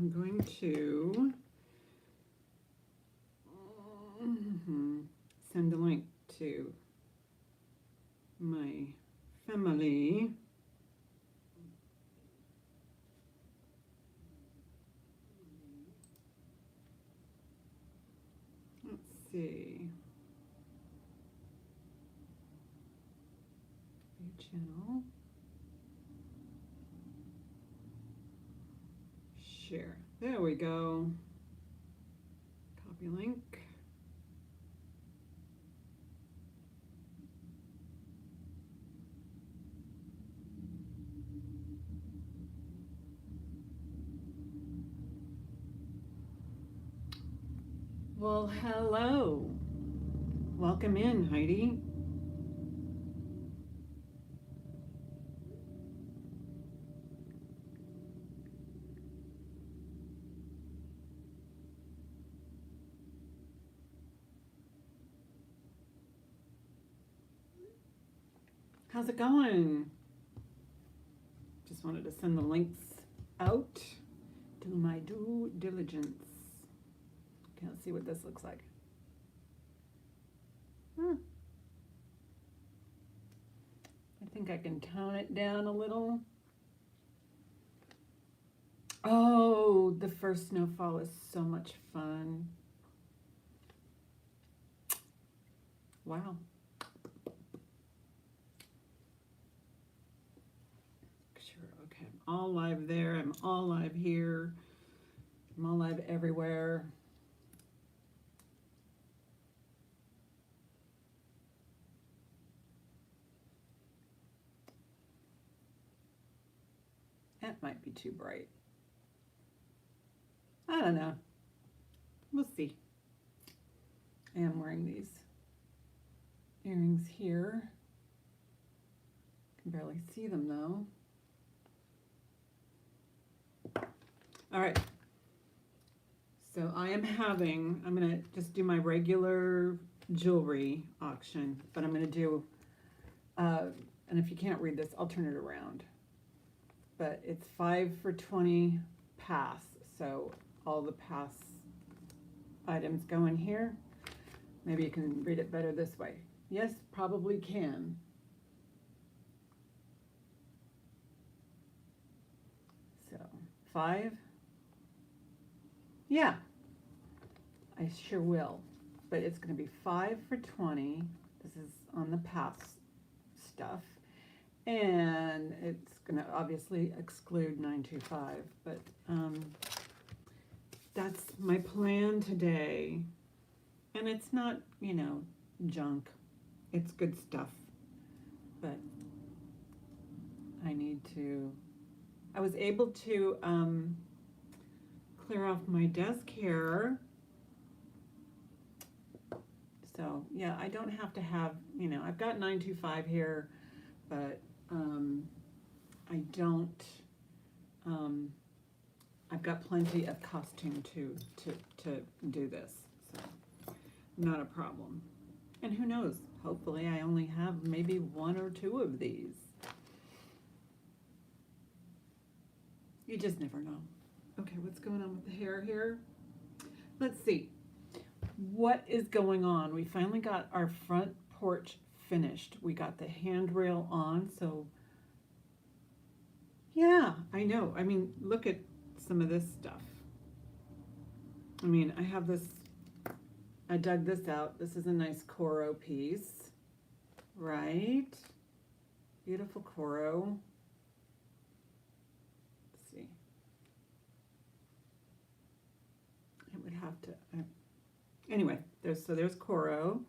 I'm going to send a link to my family. Let's see. View channel. Share. There we go. Copy link. Well, hello. Welcome in, Heidi. How's it going? Just wanted to send the links out. Do my due diligence. Okay, let's see what this looks like. I think I can tone it down a little. Oh, the first snowfall is so much fun. Wow. Sure, okay. I'm all live there. I'm all live here. I'm all live everywhere. That might be too bright. I don't know. We'll see. I am wearing these earrings here. Can barely see them though. All right. So I'm gonna just do my regular jewelry auction, but I'm gonna do, and if you can't read this, I'll turn it around. But it's 5 for 20 pass, so all the pass items go in here. Maybe you can read it better this way. Yes, probably can. So 5. Yeah, I sure will. But it's going to be 5 for 20. This is on the pass stuff. And it's going to obviously exclude 925. But that's my plan today. And it's not, you know, junk. It's good stuff. But I was able to clear off my desk here. So yeah, I don't have to have, you know, I've got 925 here, but I don't, I've got plenty of costume to do this, so not a problem. And who knows, hopefully I only have maybe 1 or 2 of these. You just never know. Okay, what's going on with the hair here? Let's see. What is going on? We finally got our front porch finished. We got the handrail on, so yeah, I know. I mean, look at some of this stuff. I mean, I have this, I dug this out. This is a nice Coro piece, right? Beautiful Coro. Let's see. It would have to, anyway, there's Coro.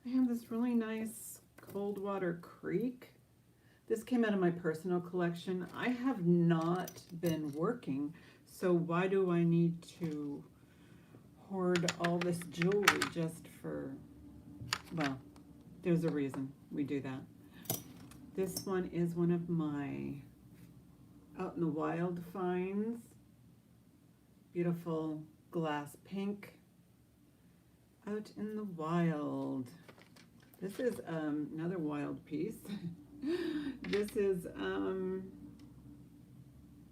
I have this really nice Coldwater Creek. This came out of my personal collection. I have not been working, so why do I need to hoard all this jewelry just for, well, there's a reason we do that. This one is one of my Out in the Wild finds. Beautiful glass pink. Out in the Wild. This is another wild piece. This is,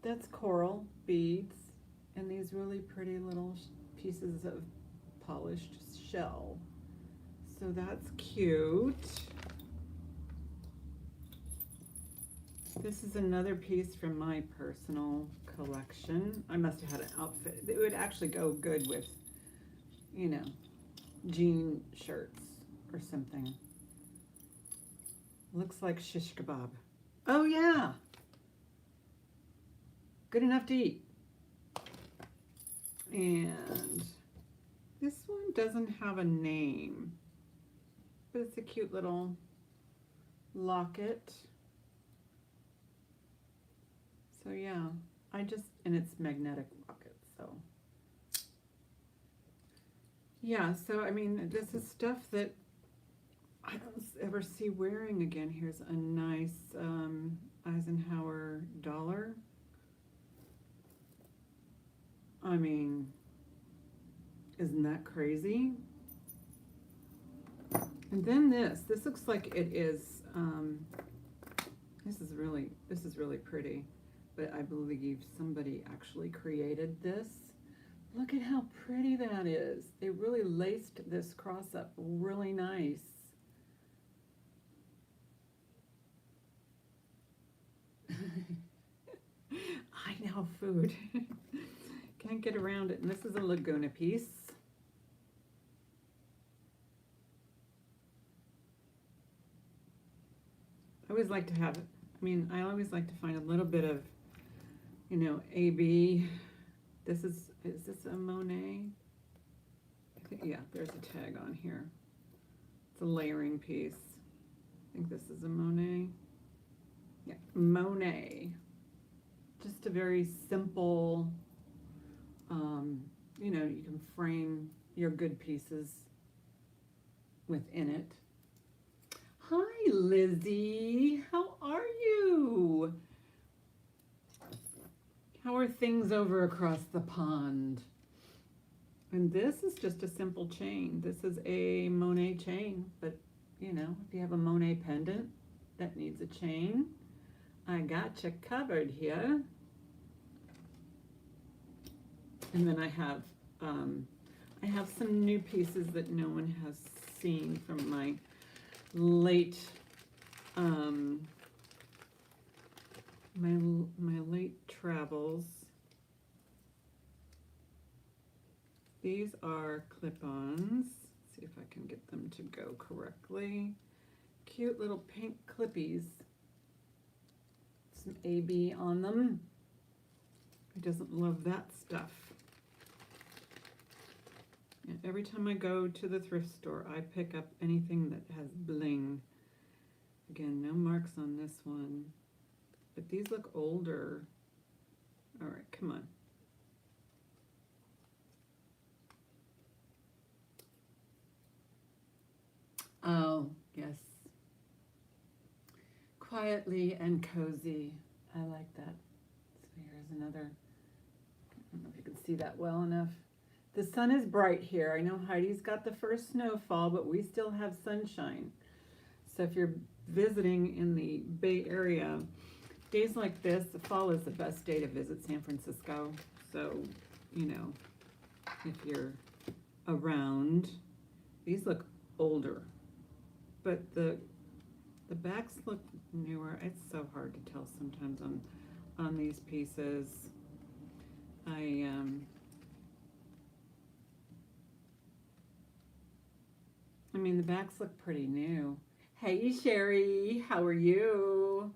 that's coral beads, and these really pretty little pieces of polished shell. So that's cute. This is another piece from my personal collection. I must have had an outfit. It would actually go good with, you know, jean shirts or something. Looks like shish kebab. Oh yeah. Good enough to eat. And this one doesn't have a name, but it's a cute little locket. So yeah, and it's magnetic locket, so. Yeah, so I mean, this is stuff that I don't ever see wearing again. Here's a nice Eisenhower dollar. I mean, isn't that crazy? And then this looks like it is, this is really pretty, but I believe somebody actually created this. Look at how pretty that is. They really laced this cross up really nice. I know, food. Can't get around it. And this is a Laguna piece. I always like to have it. I mean, I always like to find a little bit of, you know, AB. Is this a Monet? I think, yeah, there's a tag on here. It's a layering piece. I think this is a Monet. Yeah, Monet. Just a very simple, you know, you can frame your good pieces within it. Hi, Lizzie. How are you? How are things over across the pond? And this is just a simple chain. This is a Monet chain, but you know, if you have a Monet pendant that needs a chain, I got you covered here. And then I have some new pieces that no one has seen from my late my late travels. These are clip-ons. Let's see if I can get them to go correctly. Cute little pink clippies. Some AB on them. Who doesn't love that stuff? And every time I go to the thrift store, I pick up anything that has bling. Again, no marks on this one. But these look older. All right, come on. Oh, yes. Quietly and cozy. I like that. So here's another. I don't know if you can see that well enough. The sun is bright here. I know Heidi's got the first snowfall, but we still have sunshine. So if you're visiting in the Bay Area, days like this, the fall is the best day to visit San Francisco. So, you know, if you're around, these look older, but the backs look newer. It's so hard to tell sometimes on these pieces. I mean, the backs look pretty new. Hey, Sherry, how are you?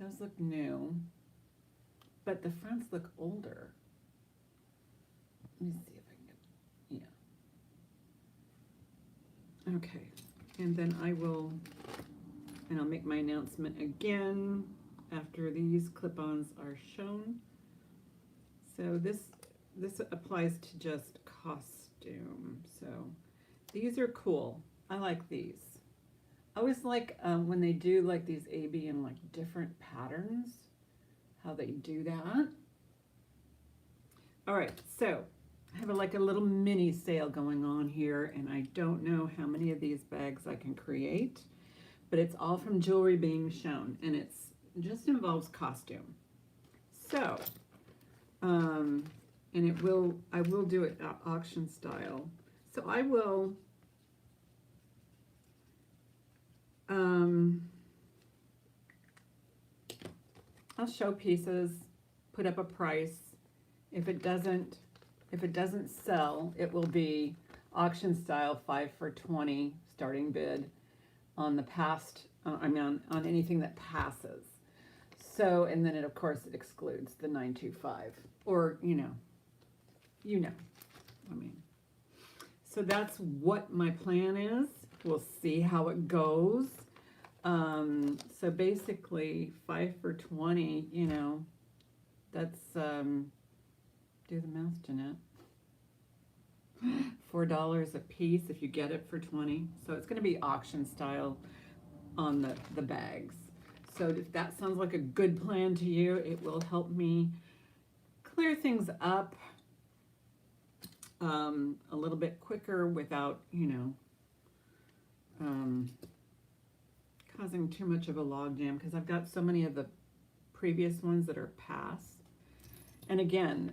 Those look new, but the fronts look older. Let me see if I can get, yeah. Okay, and then I'll make my announcement again after these clip-ons are shown. So this applies to just costume. So these are cool. I like these. I always like when they do like these AB in like different patterns, how they do that. All right, so I have like a little mini sale going on here, and I don't know how many of these bags I can create, but it's all from Jewelry Being Shown, and it's just involves costume. So And I will do it auction style. So I will, I'll show pieces, put up a price. If it doesn't sell, it will be auction style 5 for 20 starting bid on the past, on anything that passes. So, and then of course it excludes the 925, or so that's what my plan is. We'll see how it goes. So basically 5 for 20, that's, do the math, Jeanette. $4 a piece if you get it for 20. So it's going to be auction style on the bags. So if that sounds like a good plan to you, it will help me clear things up a little bit quicker without, causing too much of a logjam, because I've got so many of the previous ones that are past. And again,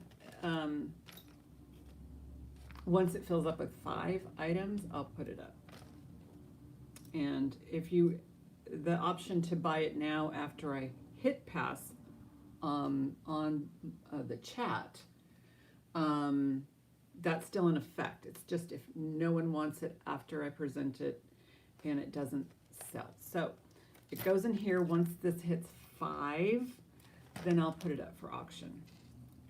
once it fills up with 5 items, I'll put it up. And the option to buy it now after I hit pass on the chat, that's still in effect. It's just if no one wants it after I present it and it doesn't sell. So it goes in here. Once this hits 5, then I'll put it up for auction.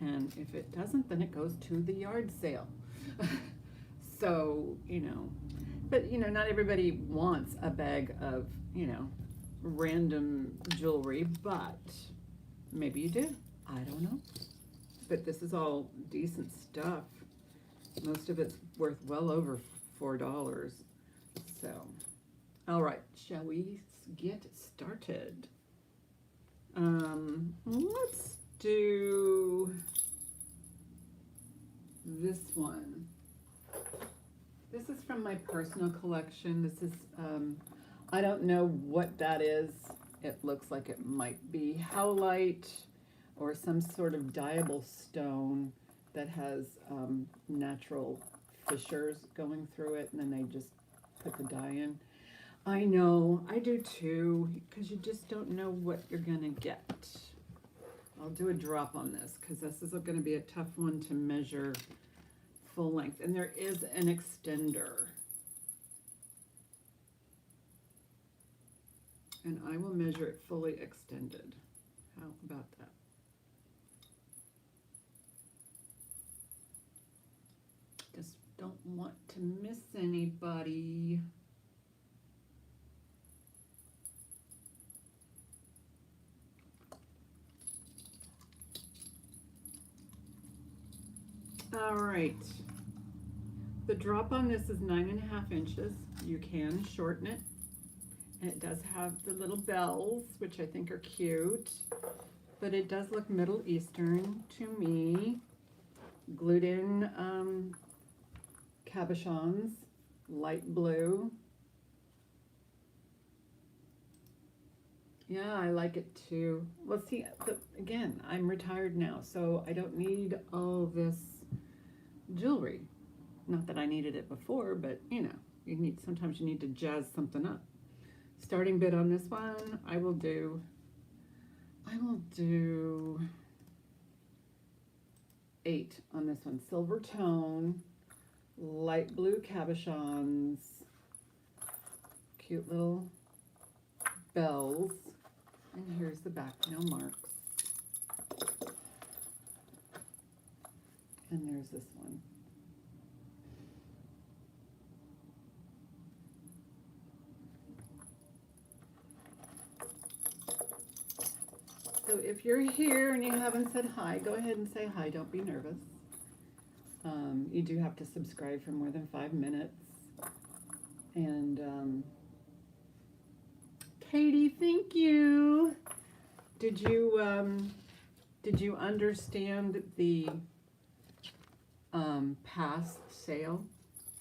And if it doesn't, then it goes to the yard sale. So, but not everybody wants a bag of, random jewelry, but maybe you do. I don't know. But this is all decent stuff. Most of it's worth well over $4. So, all right, shall we get started? Let's do this one. This is from my personal collection. This is, I don't know what that is. It looks like it might be howlite or some sort of dyeable stone that has natural fissures going through it, and then they just put the dye in. I know, I do too, because you just don't know what you're gonna get. I'll do a drop on this, because this is gonna be a tough one to measure full length. And there is an extender. And I will measure it fully extended. How about that? Just don't want to miss anybody. All right. The drop on this is 9.5 inches. You can shorten it. And it does have the little bells, which I think are cute. But it does look Middle Eastern to me. Glued in cabochons, light blue. Yeah, I like it too. Well, see, again, I'm retired now, so I don't need all this jewelry. Not that I needed it before, but sometimes you need to jazz something up. Starting bid on this one, I will do 8 on this one. Silver tone, light blue cabochons, cute little bells, and here's the back, no marks. And there's this one. So if you're here and you haven't said hi, go ahead and say hi. Don't be nervous. You do have to subscribe for more than 5 minutes. And Katie, thank you. Did you understand the pass sale?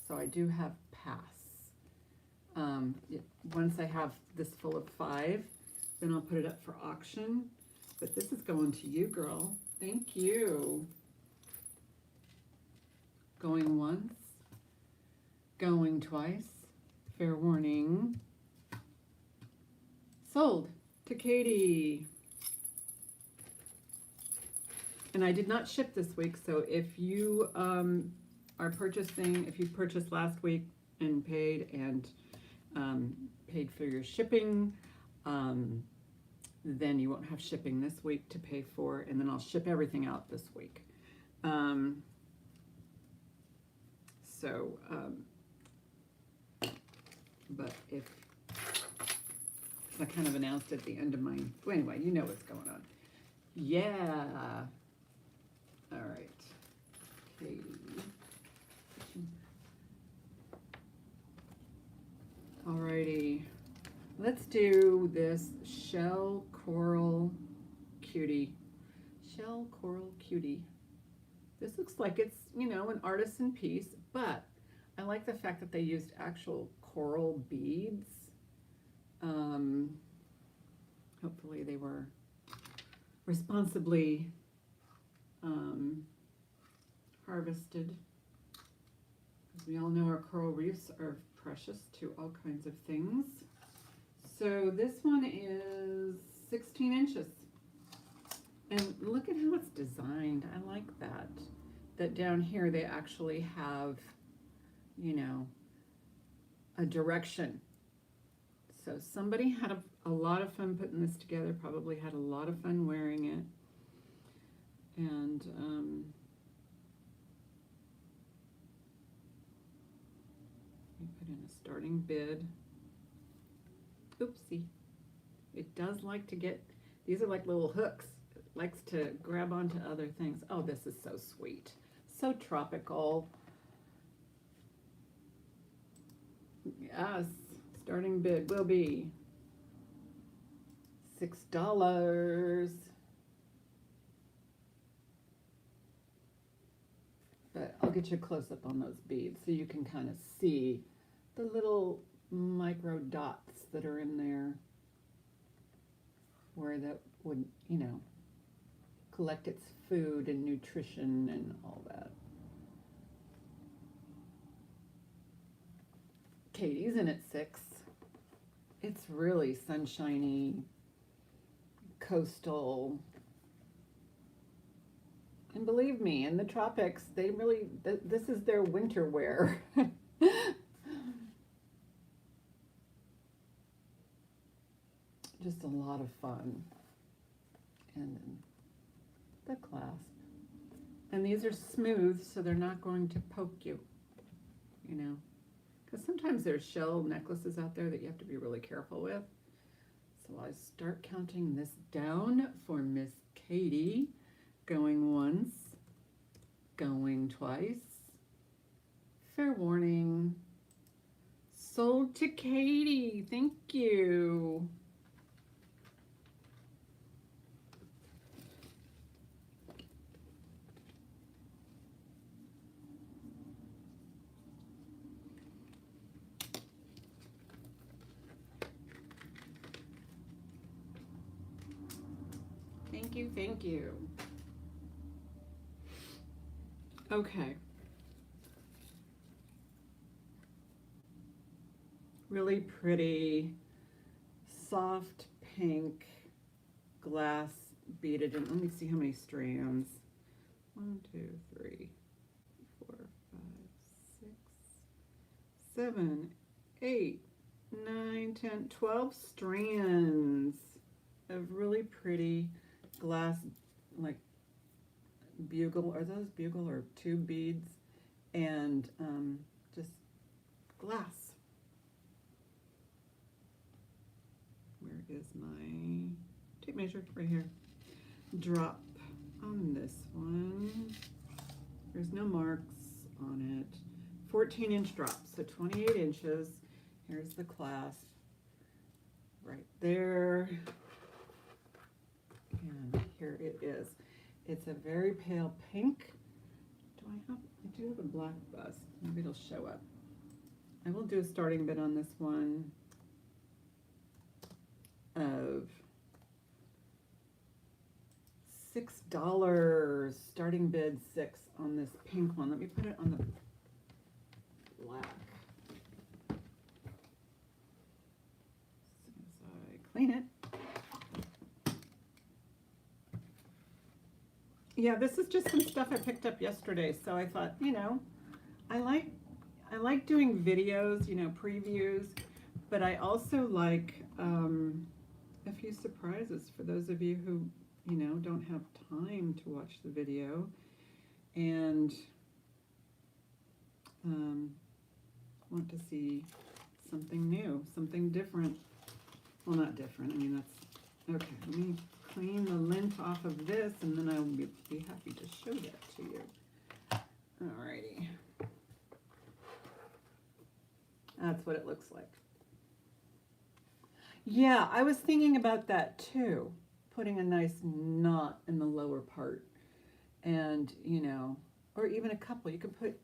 So I do have pass. Once I have this full of 5, then I'll put it up for auction. But this is going to you, girl. Thank you. Going once, going twice. Fair warning. Sold to Katie. And I did not ship this week, so if you are purchasing, if you purchased last week and paid for your shipping, then you won't have shipping this week to pay for, and then I'll ship everything out this week. But if I kind of announced at the end of my, well, anyway, you know what's going on. Yeah. All right. Katie. Alrighty. Let's do this shell coral cutie. Shell coral cutie. This looks like it's, you know, an artisan piece, but I like the fact that they used actual coral beads. Hopefully they were responsibly harvested. As we all know, our coral reefs are precious to all kinds of things. So this one is 16 inches. And look at how it's designed. I like that. That down here they actually have, you know, a direction. So somebody had a lot of fun putting this together, probably had a lot of fun wearing it. And we put in a starting bid. Oopsie. It does like to get, these are like little hooks. It likes to grab onto other things. Oh, this is so sweet. So tropical. Yes, starting bid will be $6. But I'll get you a close-up on those beads so you can kind of see the little micro dots that are in there where that would, you know, collect its food and nutrition and all that. Katie's in at 6. It's really sunshiny, coastal. And believe me, in the tropics, they really, this is their winter wear. Just a lot of fun. And then the clasp. And these are smooth, so they're not going to poke you, you know. Because sometimes there's shell necklaces out there that you have to be really careful with. So I start counting this down for Miss Katie. Going once, going twice. Fair warning. Sold to Katie. Thank you. Thank you, thank you. Okay. Really pretty, soft pink glass beaded. And let me see how many strands. 1, 2, 3, 4, 5, 6, 7, 8, 9, 10, 12 strands of really pretty glass, like bugle. Are those bugle or tube beads? And just glass. Where is my tape measure? Right here. Drop on this one. There's no marks on it. 14-inch drop, so 28 inches. Here's the clasp right there. And here it is. It's a very pale pink. I do have a black bust. Maybe it'll show up. I will do a starting bid on this one of $6. Starting bid 6 on this pink one. Let me put it on the black. As soon as I clean it. Yeah, this is just some stuff I picked up yesterday, so I thought, you know, I like doing videos, you know, previews, but I also like a few surprises for those of you who, you know, don't have time to watch the video and want to see something new, something different. Well, not different. I mean, that's okay. Let me clean the lint off of this, and then I will be happy to show that to you. Alrighty. That's what it looks like. Yeah, I was thinking about that too. Putting a nice knot in the lower part, and you know, or even a couple. You could put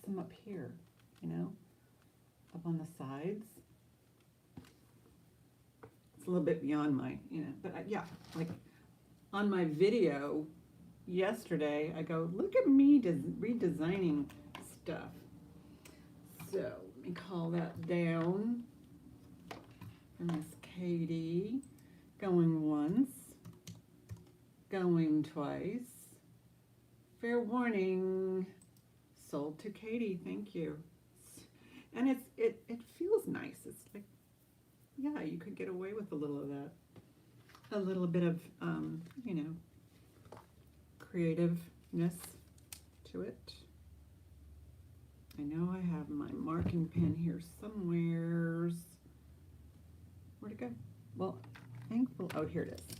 some up here, you know, up on the sides. It's a little bit beyond my, you know, but yeah, like on my video yesterday, I go, look at me redesigning stuff. So let me call that down for Miss Katie. Going once, going twice. Fair warning, sold to Katie. Thank you. And it feels nice. It's like, yeah, you could get away with a little of that. A little bit of, you know, creativeness to it. I know I have my marking pen here somewheres. Where'd it go? Well, thankful. Oh, here it is.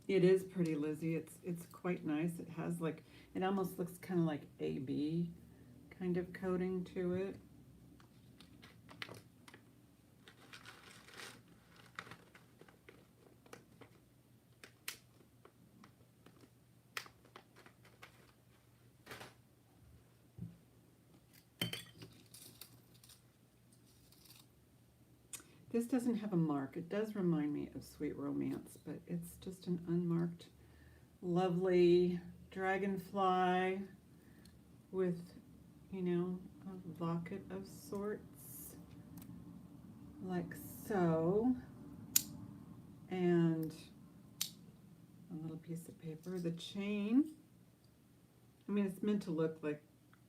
It is pretty, Lizzie. It's quite nice. It has like, it almost looks kind of like AB kind of coating to it. This doesn't have a mark. It does remind me of Sweet Romance, but it's just an unmarked, lovely dragonfly with, you know, a locket of sorts, like so, and a little piece of paper. The chain, I mean, it's meant to look like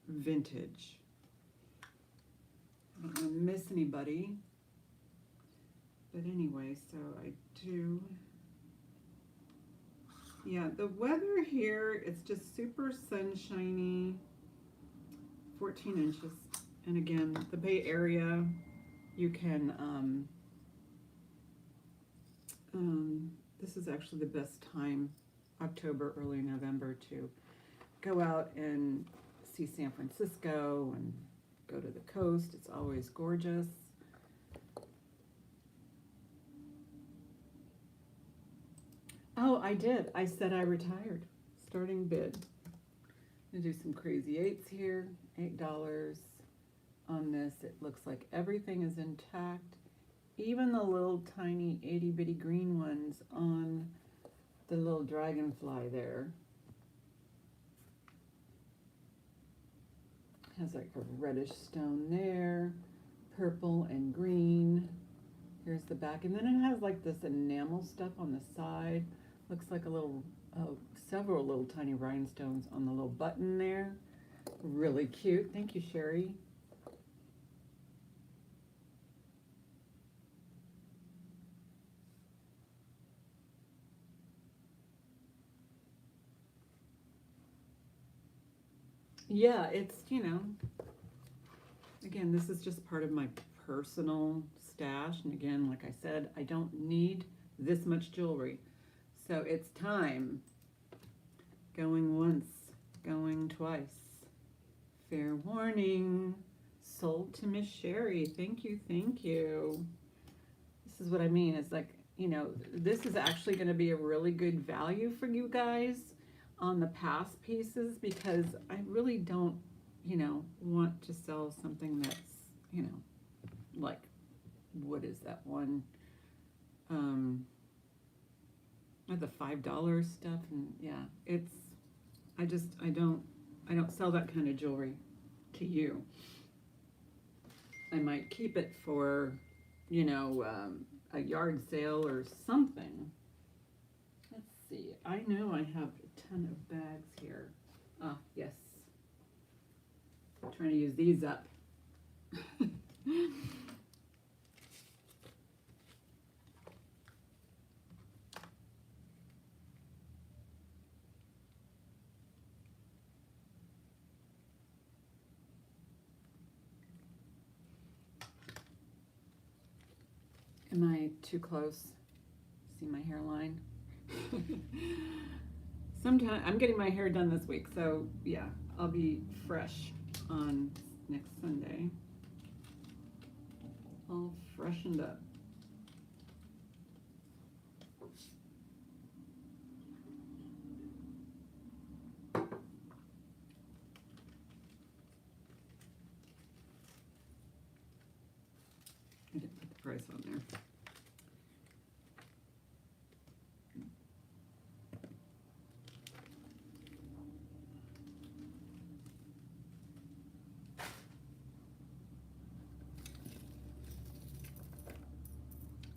vintage. I don't want to miss anybody. But anyway, so I do, yeah, the weather here, it's just super sunshiny, 14 inches. And again, the Bay Area, you can, this is actually the best time, October, early November, to go out and see San Francisco and go to the coast. It's always gorgeous. Oh, I did. I said I retired. Starting bid. I'm gonna do some crazy eights here. $8 on this. It looks like everything is intact. Even the little tiny itty bitty green ones on the little dragonfly there. Has like a reddish stone there. Purple and green. Here's the back. And then it has like this enamel stuff on the side. Looks like a little, several little tiny rhinestones on the little button there. Really cute. Thank you, Sherry. Yeah, it's, you know, again, this is just part of my personal stash. And again, like I said, I don't need this much jewelry. So it's time. Going once, going twice. Fair warning. Sold to Miss Sherry. Thank you, thank you. This is what I mean. It's like, you know, this is actually going to be a really good value for you guys on the past pieces, because I really don't, you know, want to sell something that's, you know, like, what is that one? The $5 stuff, and yeah, it's, I don't sell that kind of jewelry to you. I might keep it for, you know, a yard sale or something. Let's see. I know I have a ton of bags here. Ah, yes. I'm trying to use these up. Am I too close? See my hairline? Sometime I'm getting my hair done this week, so yeah, I'll be fresh on next Sunday. All freshened up. I didn't put the price on there.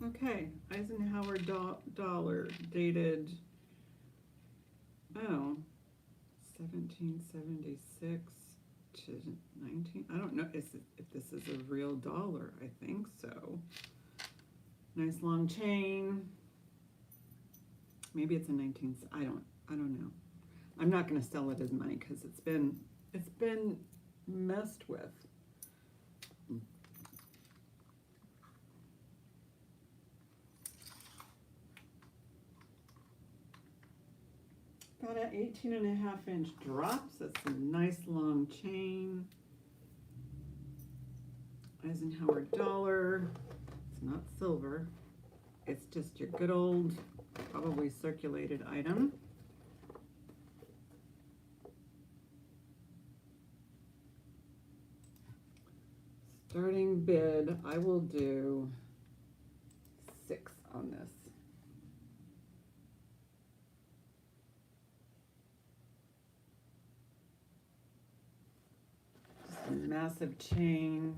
Okay, Eisenhower dollar dated, 1776 to 19, I don't know if this is a real dollar. I think so. Nice long chain. Maybe it's a 19, I don't know. I'm not going to sell it as money because it's been messed with. Got an 18.5-inch drops. That's a nice long chain. Eisenhower dollar. It's not silver. It's just your good old, probably circulated item. Starting bid, I will do 6 on this. Just a massive chain.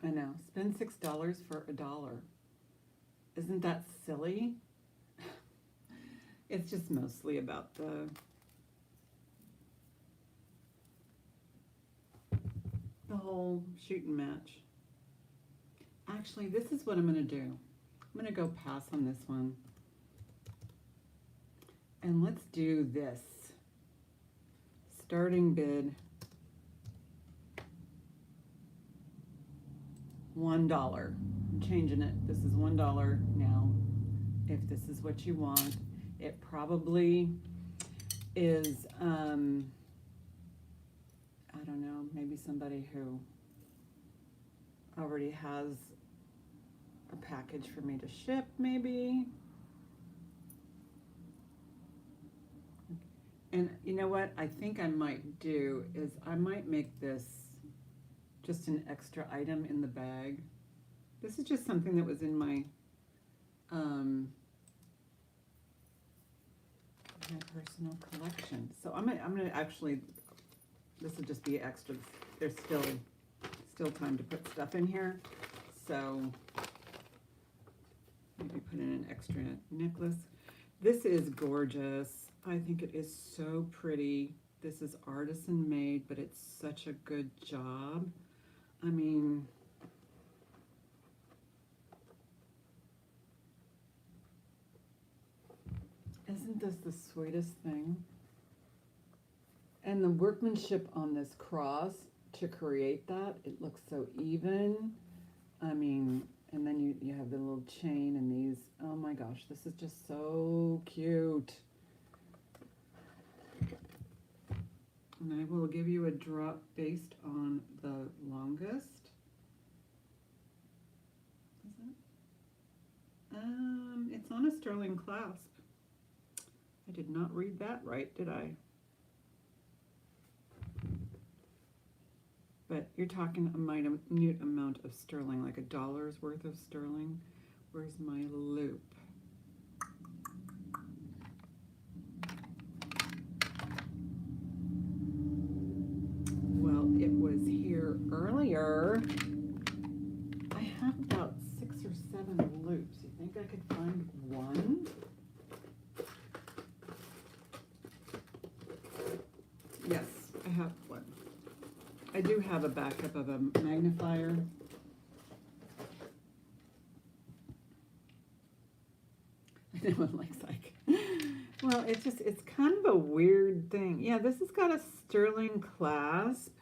I know, spend $6 for $1. Isn't that silly? It's just mostly about the whole shoot and match. Actually, this is what I'm going to do. I'm going to go pass on this one. And let's do this. Starting bid, $1. I'm changing it. This is $1 now. If this is what you want, it probably is, I don't know, maybe somebody who already has a package for me to ship, maybe. And you know what I think I might do is I might make this just an extra item in the bag. This is just something that was in my my personal collection. So I'm gonna actually, this will just be extra. There's still time to put stuff in here. So maybe put in an extra necklace. This is gorgeous. I think it is so pretty. This is artisan made, but it's such a good job. I mean, isn't this the sweetest thing? And the workmanship on this cross to create that, it looks so even. I mean, and then you have the little chain and these, oh my gosh, this is just so cute. And I will give you a drop based on the longest. Is it? It's on a sterling clasp. I did not read that right, did I? But you're talking a minute amount of sterling, like $1 worth of sterling. Where's my loop? Well, it was here earlier. I have about 6 or 7 loops. You think I could find one? Yes, I have one. I do have a backup of a magnifier. I know I'm like, well, it's kind of a weird thing. Yeah, this has got a sterling clasp.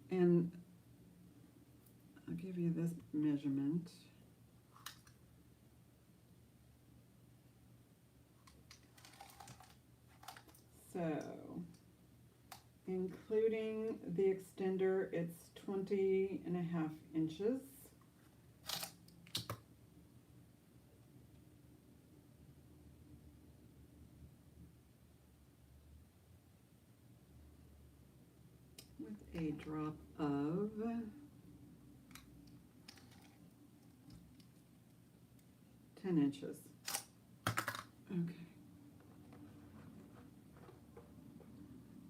And I'll give you this measurement. So, including the extender, it's 20.5 inches. With a drop of 10 inches. Okay.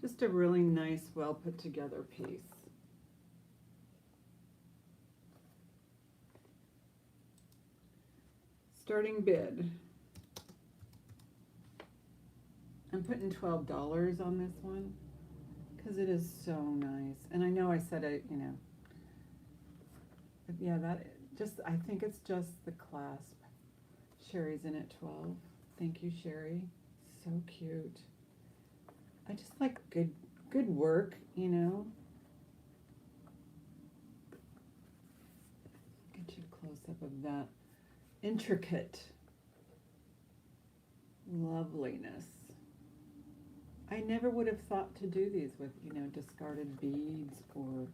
Just a really nice, well put together piece. Starting bid. I'm putting $12 on this one because it is so nice. And I know I said it, you know. But yeah, I think it's just the clasp. Sherry's in at 12. Thank you, Sherry. So cute. I just like good work, you know. Get you a close-up of that intricate loveliness. I never would have thought to do these with, you know, discarded beads or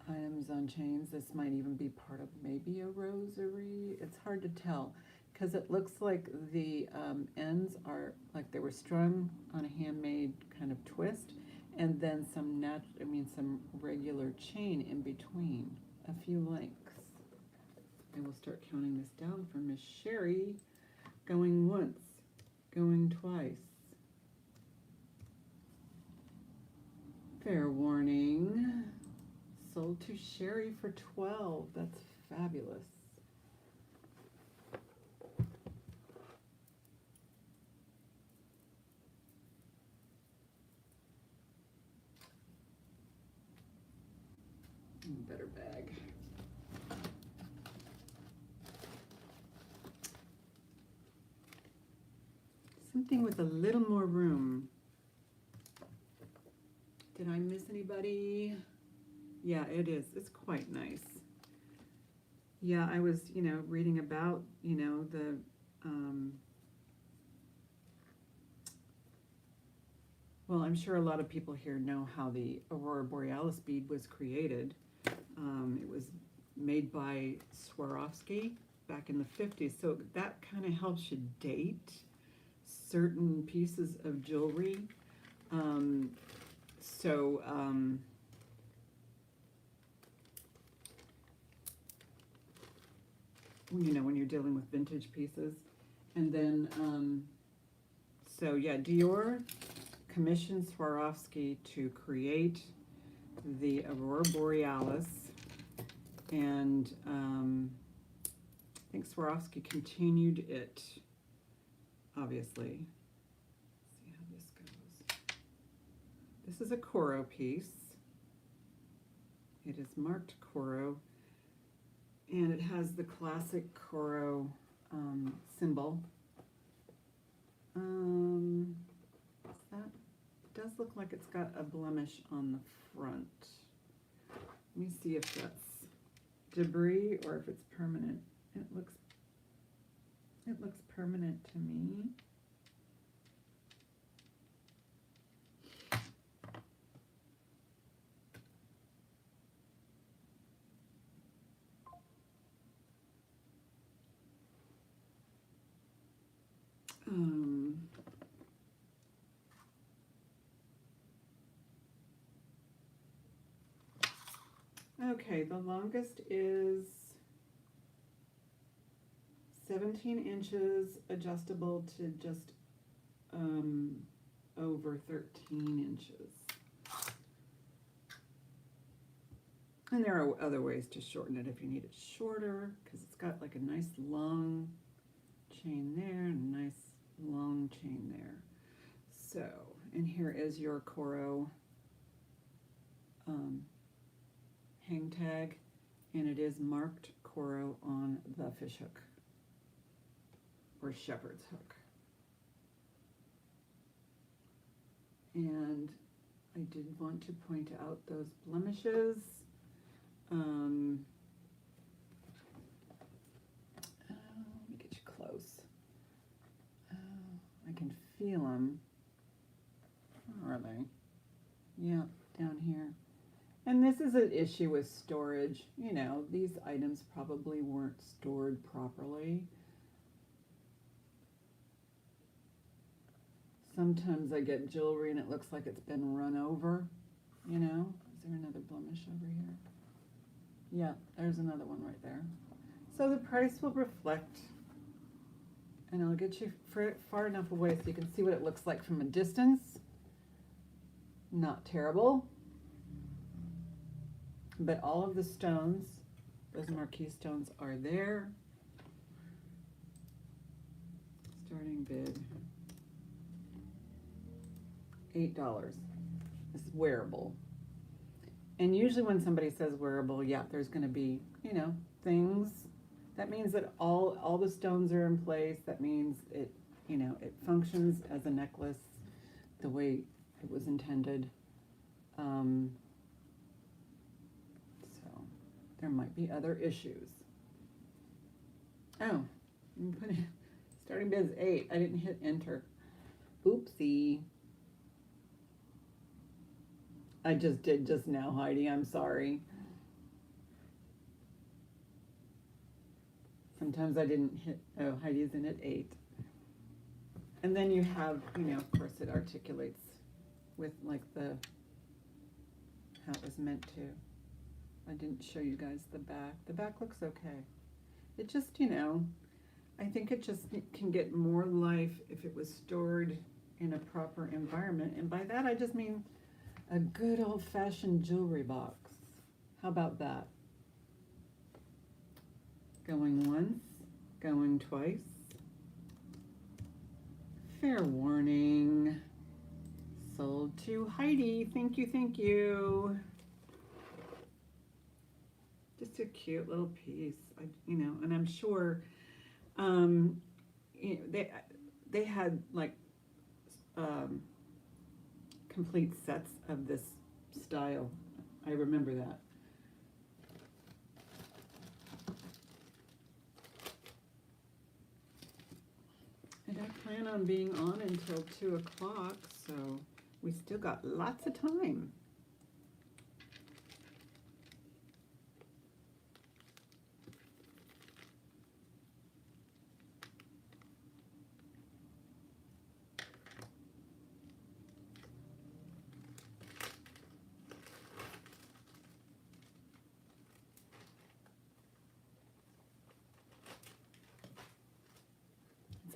items on chains. This might even be part of maybe a rosary. It's hard to tell because it looks like the ends are like they were strung on a handmade kind of twist, and then some regular chain in between, a few links. I will start counting this down for Miss Sherry. Going once, going twice. Fair warning. Sold to Sherry for 12. That's fabulous. Better bag. Something with a little more room. Did I miss anybody? Yeah, it is. It's quite nice. Yeah, I was, you know, reading about, you know, the well, I'm sure a lot of people here know how the Aurora Borealis bead was created. It was made by Swarovski back in the 50s, so that kind of helps you date certain pieces of jewelry. You know, when you're dealing with vintage pieces. And then, so yeah, Dior commissioned Swarovski to create the Aurora Borealis, and I think Swarovski continued it, obviously. Let's see how this goes. This is a Coro piece. It is marked Coro, and it has the classic Coro symbol. That does look like it's got a blemish on the front. Let me see if that's debris or if it's permanent. It looks permanent to me. Um, okay, the longest is 17 inches, adjustable to just over 13 inches. And there are other ways to shorten it if you need it shorter, because it's got like a nice long chain there and a nice long chain there. So, and here is your Coro hang tag, and it is marked Coro on the fish hook or shepherd's hook. And I did want to point out those blemishes. Let me get you close. I can feel them. Where are they? Yeah, down here. And this is an issue with storage. You know, these items probably weren't stored properly. Sometimes I get jewelry and it looks like it's been run over, you know. Is there another blemish over here? Yeah, there's another one right there. So the price will reflect, and I'll get you far enough away so you can see what it looks like from a distance. Not terrible. But all of the stones, those marquee stones, are there. Starting bid, $8. This is wearable. And usually when somebody says wearable, yeah, there's going to be, you know, things. That means that all the stones are in place. That means it, you know, it functions as a necklace the way it was intended. So there might be other issues. Oh, I'm putting starting bid is 8. I didn't hit enter. Oopsie. I just did just now, Heidi. I'm sorry. Sometimes I didn't hit. Oh, Heidi's in at 8. And then you have, you know, of course, it articulates with like how it was meant to. I didn't show you guys the back. The back looks okay. It just, you know, I think it just can get more life if it was stored in a proper environment. And by that, I just mean a good old-fashioned jewelry box. How about that? Going once, going twice. Fair warning. Sold to Heidi. Thank you, thank you. Just a cute little piece, you know, and I'm sure you know, they had like complete sets of this style. I remember that. And I plan on being on until 2 o'clock, so we still got lots of time.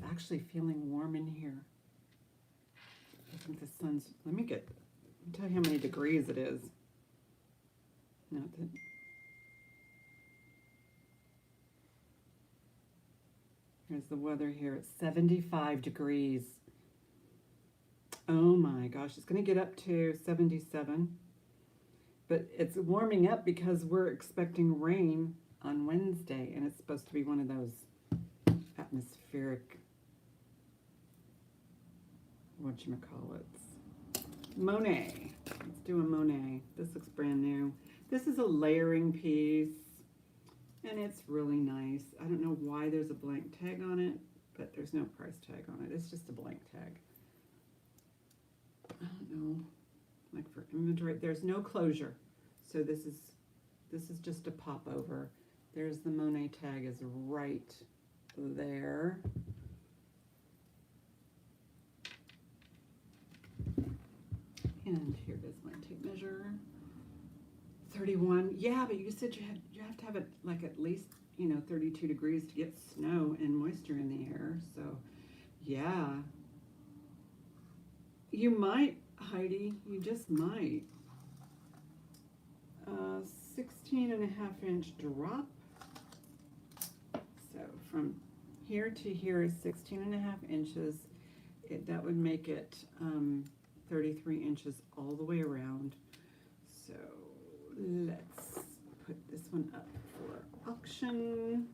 Actually feeling warm in here. I think the sun's, let me tell you how many degrees it is. Not that, here's the weather here. It's 75 degrees. Oh my gosh, it's going to get up to 77. But it's warming up because we're expecting rain on Wednesday, and it's supposed to be one of those atmospheric whatchamacallits. Monet. Let's do a Monet. This looks brand new. This is a layering piece, and it's really nice. I don't know why there's a blank tag on it, but there's no price tag on it. It's just a blank tag. I don't know, like for inventory. There's no closure, so this is just a pop over. There's the Monet tag is right there. And here is my tape measure. 31. Yeah, but you said you have to have it like at least, 32 degrees to get snow and moisture in the air. So, yeah. You might, Heidi, you just might. 16.5-inch drop. So from here to here is 16.5 inches. That would make it 33 inches all the way around. So let's put this one up for auction.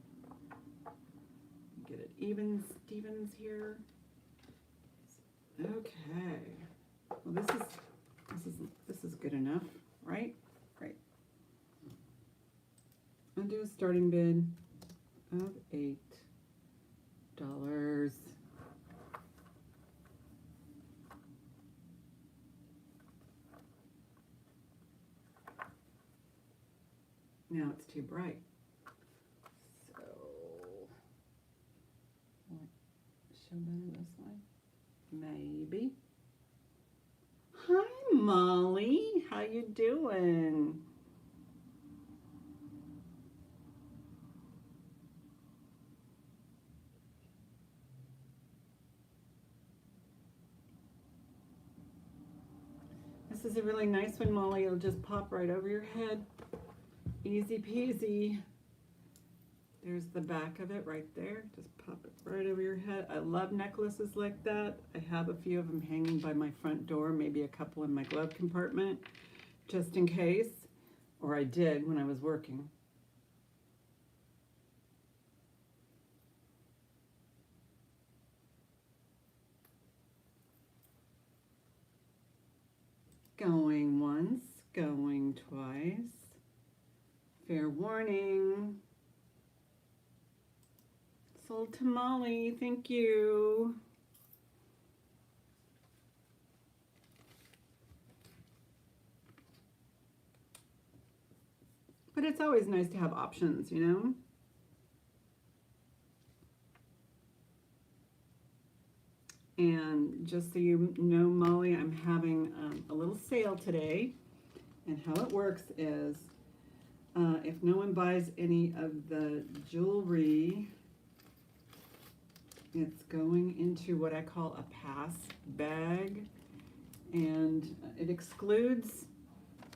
Get it even Stevens here. Okay. Well, this is good enough, right? Right. I'll do a starting bid of $8. Now it's too bright. So, show better this way? Maybe. Hi, Molly. How you doing? This is a really nice one, Molly. It'll just pop right over your head. Easy peasy. There's the back of it right there. Just pop it right over your head. I love necklaces like that. I have a few of them hanging by my front door, maybe a couple in my glove compartment, just in case. Or I did when I was working. Going once, going twice. Fair warning. Sold to Molly, thank you. But it's always nice to have options, And just so you know, Molly, I'm having a little sale today. And how it works is, if no one buys any of the jewelry, it's going into what I call a pass bag, and it excludes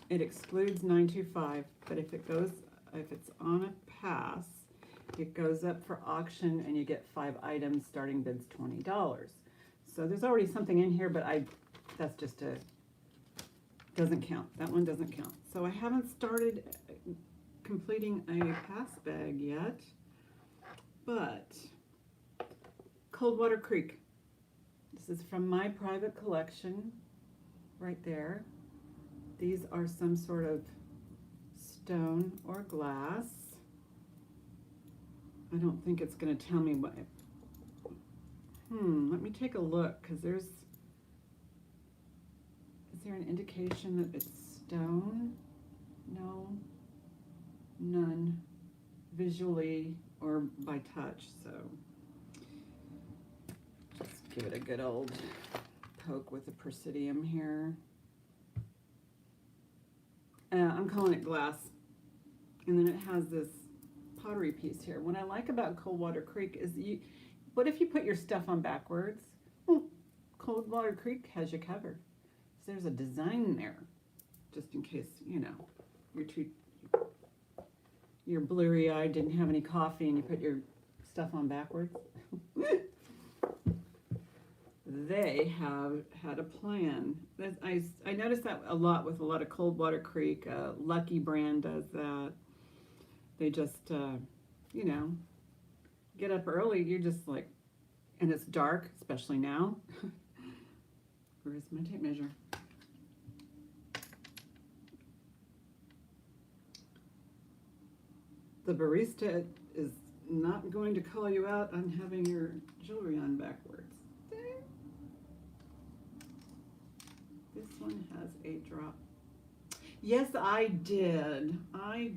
925. But if it's on a pass, it goes up for auction, and you get 5 items. Starting bid's $20. So there's already something in here, but that's just doesn't count. That one doesn't count. So I haven't started completing a pass bag yet, but Coldwater Creek. This is from my private collection right there. These are some sort of stone or glass. I don't think it's going to tell me what. Let me take a look, because is there an indication that it's stone? No, none, visually or by touch. So just give it a good old poke with the Presidium here. I'm calling it glass. And then it has this pottery piece here. What I like about Coldwater Creek is what if you put your stuff on backwards? Well, Coldwater Creek has you covered. So there's a design there, just in case, you're blurry-eyed, didn't have any coffee, and you put your stuff on backwards. They have had a plan. I noticed that a lot with a lot of Coldwater Creek. Lucky brand does that. They just, get up early. You're just like, and it's dark, especially now. Where's my tape measure? The barista is not going to call you out on having your jewelry on backwards. This one has a drop. Yes, I did. I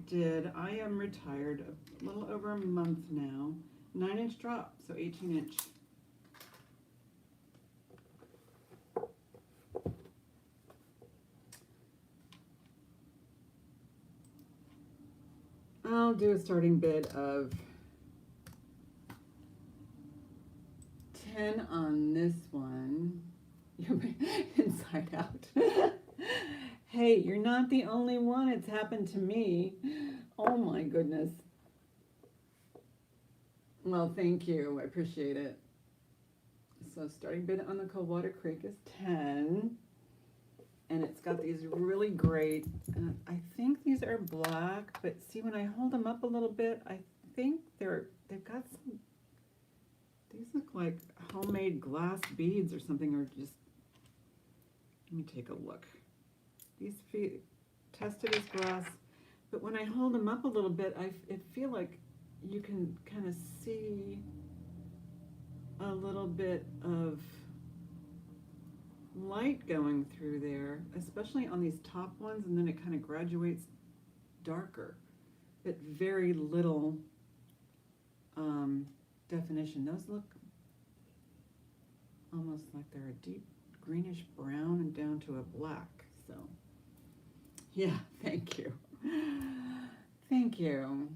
am retired a little over a month now. 9-inch drop, so 18-inch. I'll do a starting bid of 10 on this one. You're inside out. Hey, you're not the only one. It's happened to me. Oh my goodness. Well, thank you. I appreciate it. So starting bid on the Coldwater Creek is 10. And it's got these really great, I think these are black, but see when I hold them up a little bit, I think they've got some, these look like homemade glass beads or something, or just, let me take a look. These tested as glass, but when I hold them up a little bit, I feel like you can kind of see a little bit of light going through there, especially on these top ones, and then it kind of graduates darker, but very little definition. Those look almost like they're a deep greenish brown and down to a black. So yeah, thank you. Thank you.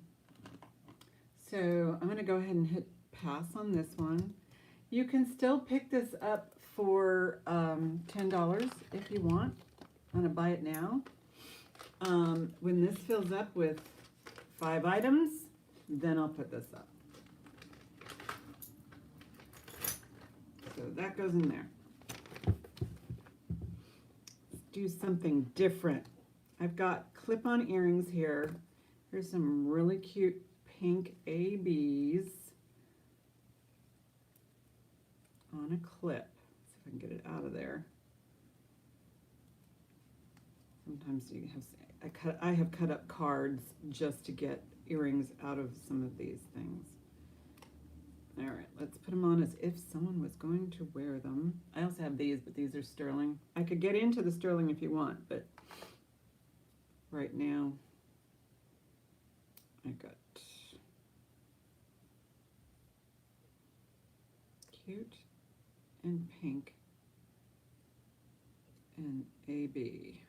So I'm going to go ahead and hit pass on this one. You can still pick this up for $10 if you want. I'm going to buy it now. When this fills up with 5 items, then I'll put this up. So that goes in there. Let's do something different. I've got clip-on earrings here. Here's some really cute pink ABs on a clip. See if I can get it out of there. Sometimes you have, I have cut up cards just to get earrings out of some of these things. All right, let's put them on as if someone was going to wear them. I also have these, but these are sterling. I could get into the sterling if you want, but right now I got cute and pink and AB.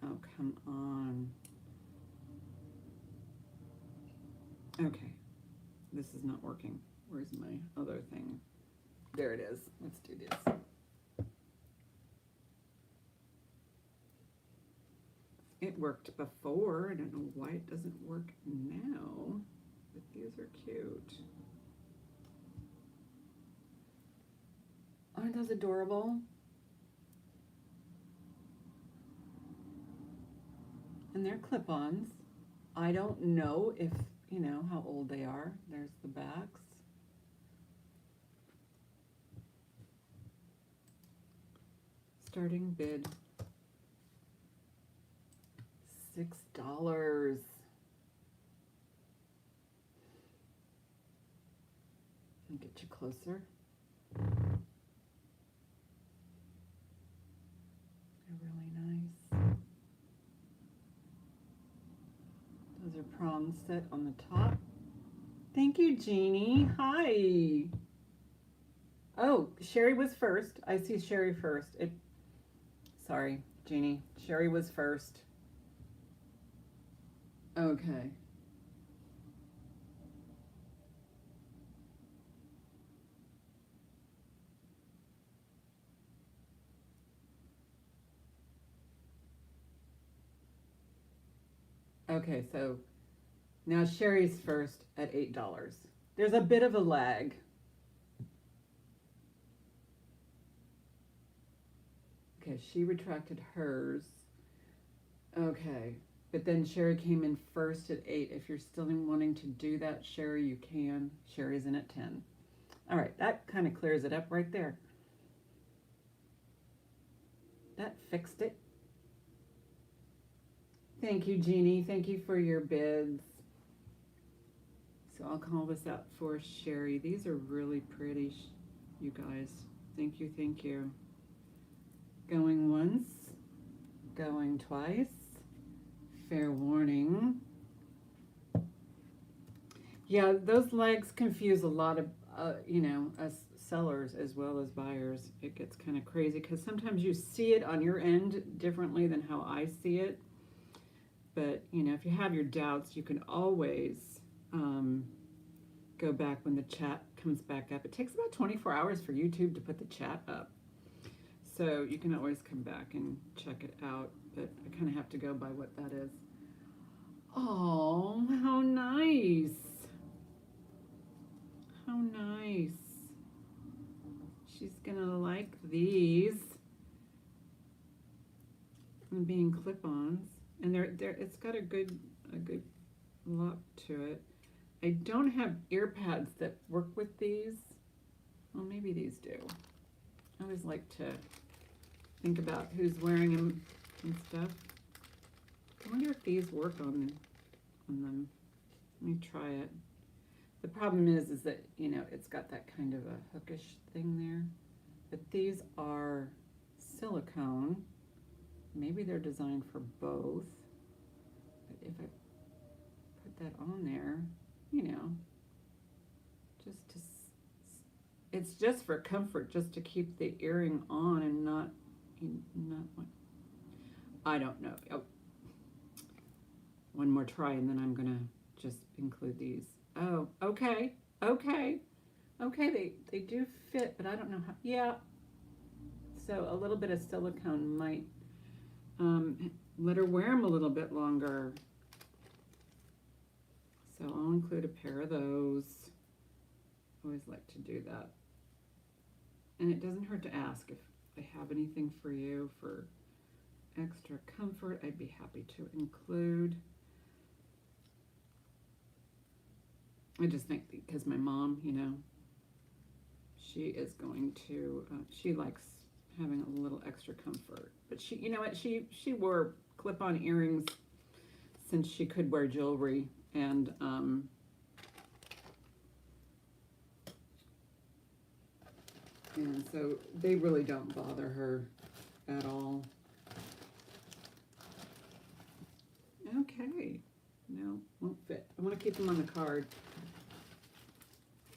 Oh, come on. Okay, this is not working. Where's my other thing? There it is. Let's do this. It worked before. I don't know why it doesn't work now, but these are cute. Aren't those adorable? And they're clip-ons. I don't know if, you know, how old they are. There's the backs. Starting bid, $6. I'll get you closer. They're really nice. Those are prongs set on the top. Thank you, Jeannie. Hi. Oh, Sherry was first. I see Sherry first. Sorry, Jeannie. Sherry was first. Okay. Okay, so now Sherry's first at $8. There's a bit of a lag. Okay, she retracted hers. Okay, but then Sherry came in first at 8. If you're still wanting to do that, Sherry, you can. Sherry's in at 10. All right, that kind of clears it up right there. That fixed it. Thank you, Jeannie. Thank you for your bids. So I'll call this out for Sherry. These are really pretty, you guys. Thank you, thank you. Going once, going twice. Fair warning. Yeah, those legs confuse a lot of, you know, us sellers as well as buyers. It gets kind of crazy because sometimes you see it on your end differently than how I see it. But, you know, if you have your doubts, you can always go back when the chat comes back up. It takes about 24 hours for YouTube to put the chat up. So you can always come back and check it out. But I kind of have to go by what that is. Oh, how nice. How nice. She's going to like these. And being clip-ons. And it's got a good look to it. I don't have ear pads that work with these. Well, maybe these do. I always like to think about who's wearing them and stuff. I wonder if these work on them. Let me try it. The problem is that, you know, it's got that kind of a hookish thing there. But these are silicone. Maybe they're designed for both. But if I put that on there, you know, it's just for comfort, just to keep the earring on and not what, I don't know. Oh, one more try and then I'm gonna just include these. Oh, okay, they do fit, but I don't know how. Yeah, so a little bit of silicone might let her wear them a little bit longer. So I'll include a pair of those. Always like to do that. And it doesn't hurt to ask if I have anything for you for extra comfort. I'd be happy to include. I just think because my mom, you know, she is going to, she likes having a little extra comfort. But she, you know what, she wore clip-on earrings since she could wear jewelry. And so they really don't bother her at all. Okay, no, won't fit. I want to keep them on the card.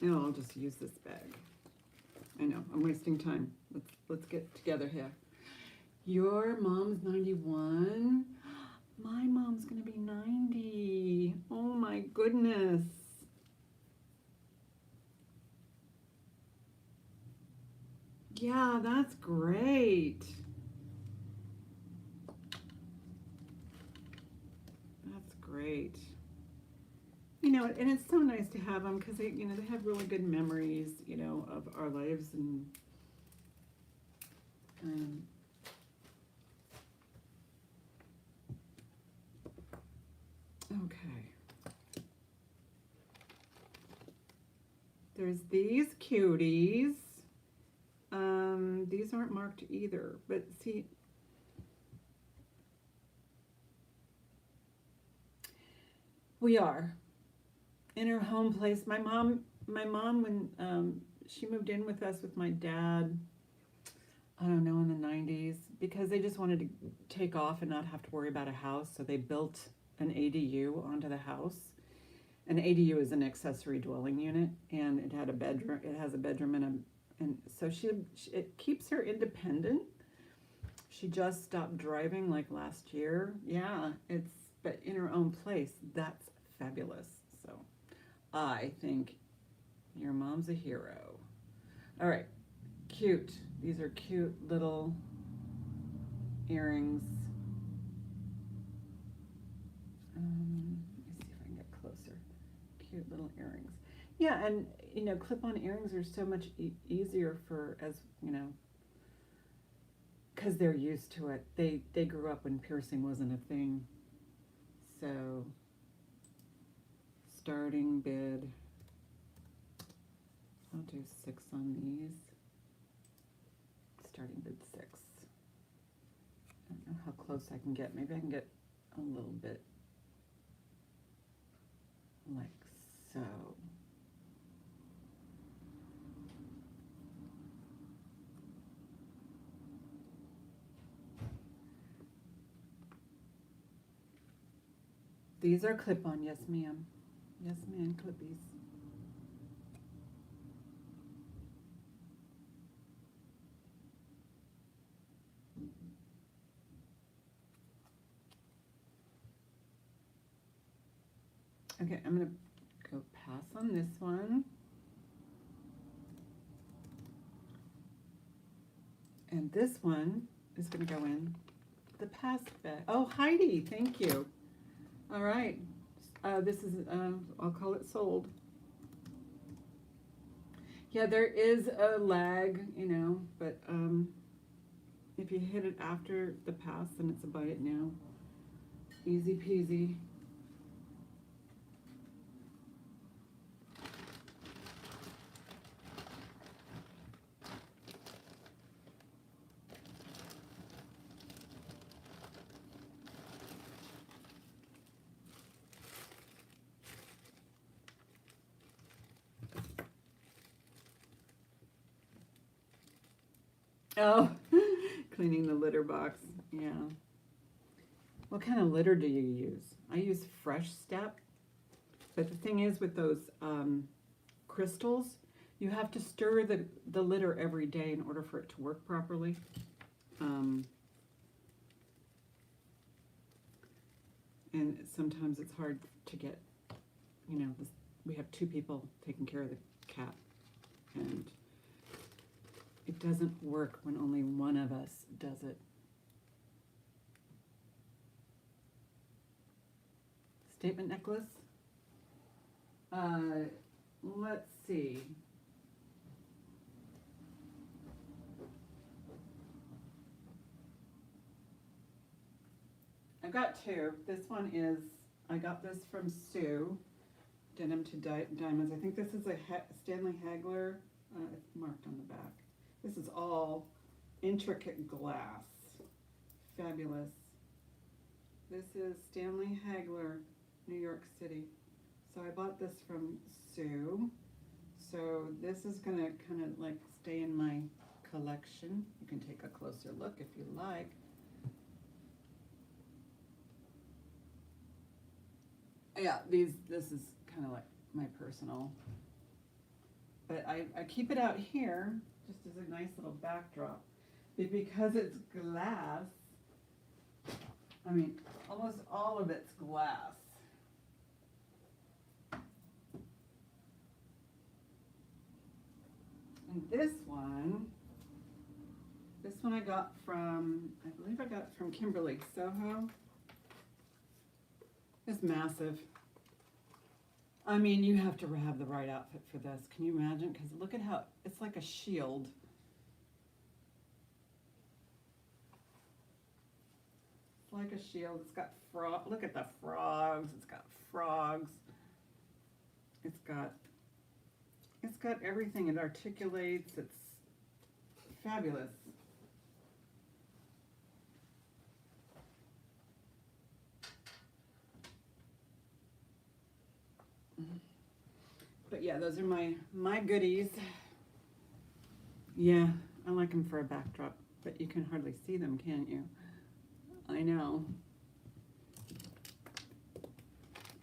No, I'll just use this bag. I know, I'm wasting time. Let's get together here. Your mom's 91. My mom's gonna be 90. Oh my goodness. Yeah, that's great. That's great. You know, and it's so nice to have them because they, you know, they have really good memories, you know, of our lives and okay. There's these cuties. These aren't marked either, but see, we are in her home place. My mom, when she moved in with us with my dad, I don't know, in the 90s, because they just wanted to take off and not have to worry about a house, so they built an ADU onto the house. An ADU is an accessory dwelling unit, and it had a bedroom. It has a bedroom and so it keeps her independent. She just stopped driving like last year. Yeah, but in her own place. That's fabulous. So I think your mom's a hero. All right, cute. These are cute little earrings. Let me see if I can get closer. Cute little earrings. Yeah, and you know, clip-on earrings are so much easier for, as you know, because they're used to it. They grew up when piercing wasn't a thing. So starting bid, I'll do 6 on these. Starting bid 6. I don't know how close I can get. Maybe I can get a little bit like so. These are clip-on, yes ma'am. Yes ma'am, clippies. Okay, I'm gonna go pass on this one. And this one is gonna go in the pass bag. Oh, Heidi, thank you. All right, this is, I'll call it sold. Yeah, there is a lag, you know, but if you hit it after the pass, then it's a buy it now. Easy peasy. Oh, cleaning the litter box, yeah. What kind of litter do you use? I use Fresh Step, but the thing is with those crystals, you have to stir the litter every day in order for it to work properly. And sometimes it's hard to get, you know, we have 2 people taking care of the cat, and it doesn't work when only one of us does it. Statement necklace. Let's see. I've got 2. This one is, I got this from Sue, Denim to Diamonds. I think this is a Stanley Hagler. It's marked on the back. This is all intricate glass. Fabulous. This is Stanley Hagler, New York City. So I bought this from Sue. So this is gonna kind of like stay in my collection. You can take a closer look if you like. Yeah, this is kind of like my personal, but I keep it out here just as a nice little backdrop. Because it's glass, I mean, almost all of it's glass. And this one I got from, I believe I got it from Kimberly Soho. It's massive. I mean, you have to have the right outfit for this. Can you imagine? Because look at how, it's like a shield. It's like a shield. It's got look at the frogs. It's got frogs. It's got everything. It articulates. It's fabulous. But yeah, those are my goodies. Yeah, I like them for a backdrop, but you can hardly see them, can't you? I know.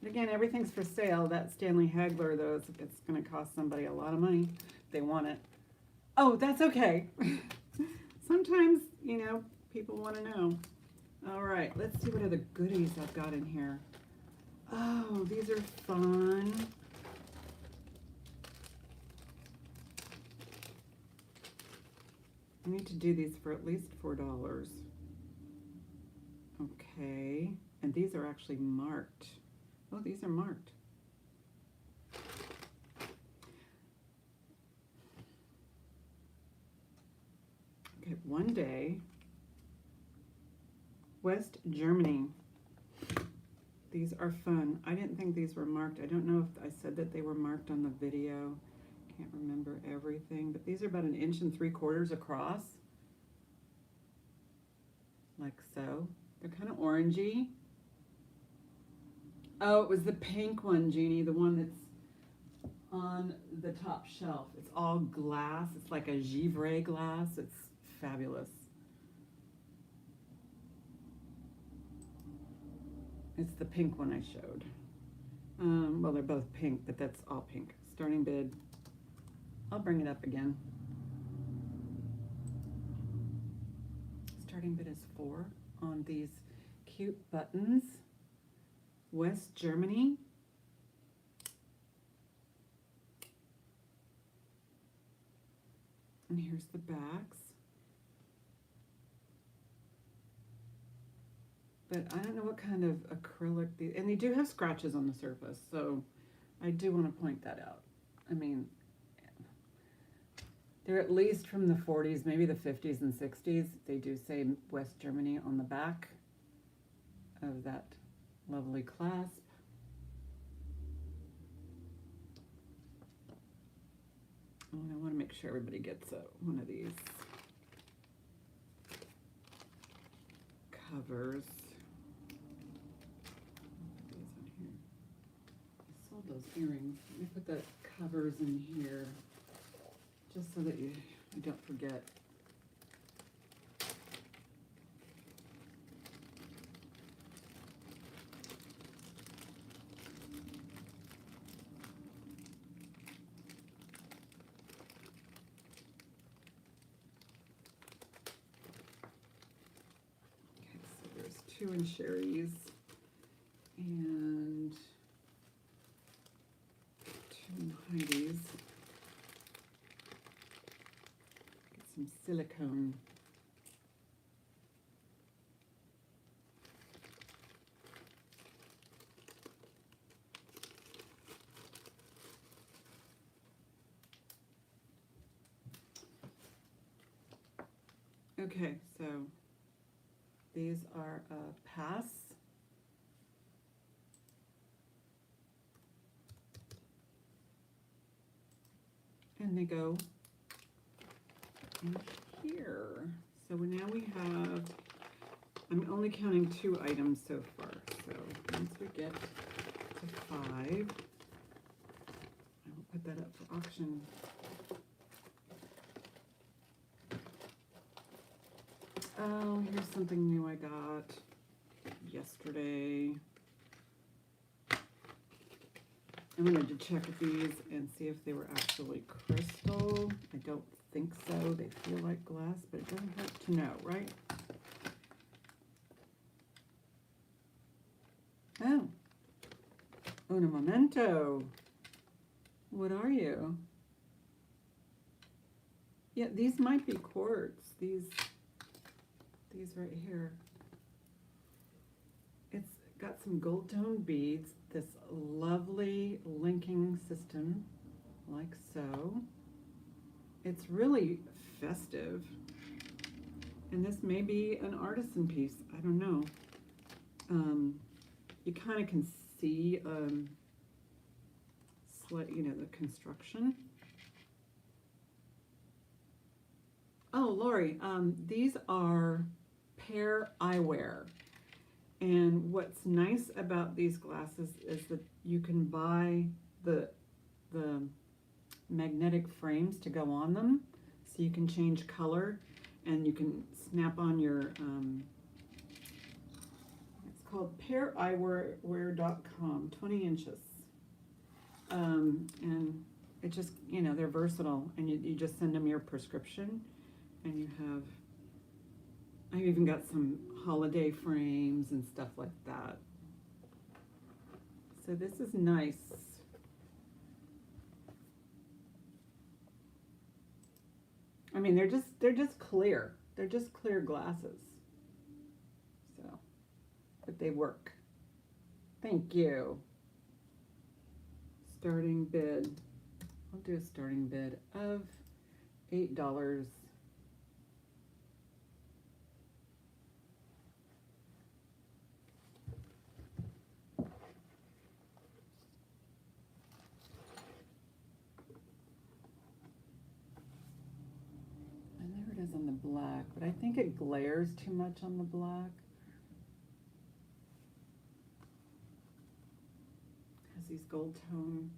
But again, everything's for sale. That Stanley Hagler, though, it's going to cost somebody a lot of money if they want it. Oh, that's okay. Sometimes, you know, people want to know. All right, let's see what other goodies I've got in here. Oh, these are fun. I need to do these for at least $4. Okay, and these are actually marked. Oh, these are marked. Okay, one day, West Germany. These are fun. I didn't think these were marked. I don't know if I said that they were marked on the video. Can't remember everything, but these are about 1.75 inches across. Like so. They're kind of orangey. Oh, it was the pink one, Jeannie, the one that's on the top shelf. It's all glass. It's like a Givre glass. It's fabulous. It's the pink one I showed. Well, they're both pink, but that's all pink. Starting bid. I'll bring it up again. Starting bid is $4 on these cute buttons. West Germany. And here's the backs. But I don't know what kind of acrylic these, and they do have scratches on the surface, so I do want to point that out. I mean, they're at least from the 40s, maybe the 50s and 60s. They do say West Germany on the back of that lovely clasp. And I want to make sure everybody gets one of these covers. Those earrings. Let me put the covers in here just so that you don't forget. Okay, so there's 2 in Sherry's and 2 in Heidi's. Get some silicone. Okay, so these are a pass. And they go in here. So now we have, I'm only counting 2 items so far. So once we get to 5, I will put that up for auction. Oh, here's something new I got yesterday. I wanted to check these and see if they were actually crystal. I don't think so. They feel like glass, but it doesn't hurt to know, right? Oh. Un momento. What are you? Yeah, these might be quartz. These right here. It's got some gold tone beads, this lovely linking system, like so. It's really festive. And this may be an artisan piece, I don't know. You kind of can see, the construction. Oh, Lori, these are pear eyewear. And what's nice about these glasses is that you can buy the magnetic frames to go on them, so you can change color, and you can snap on your, it's called paireyewear.com, 20 inches. And it just, they're versatile, and you just send them your prescription, and you have, I've even got some holiday frames and stuff like that. So this is nice. I mean, they're just clear. They're just clear glasses. So, but they work. Thank you. Starting bid. I'll do a starting bid of $8. On the black, but I think it glares too much on the black. Has these gold tone,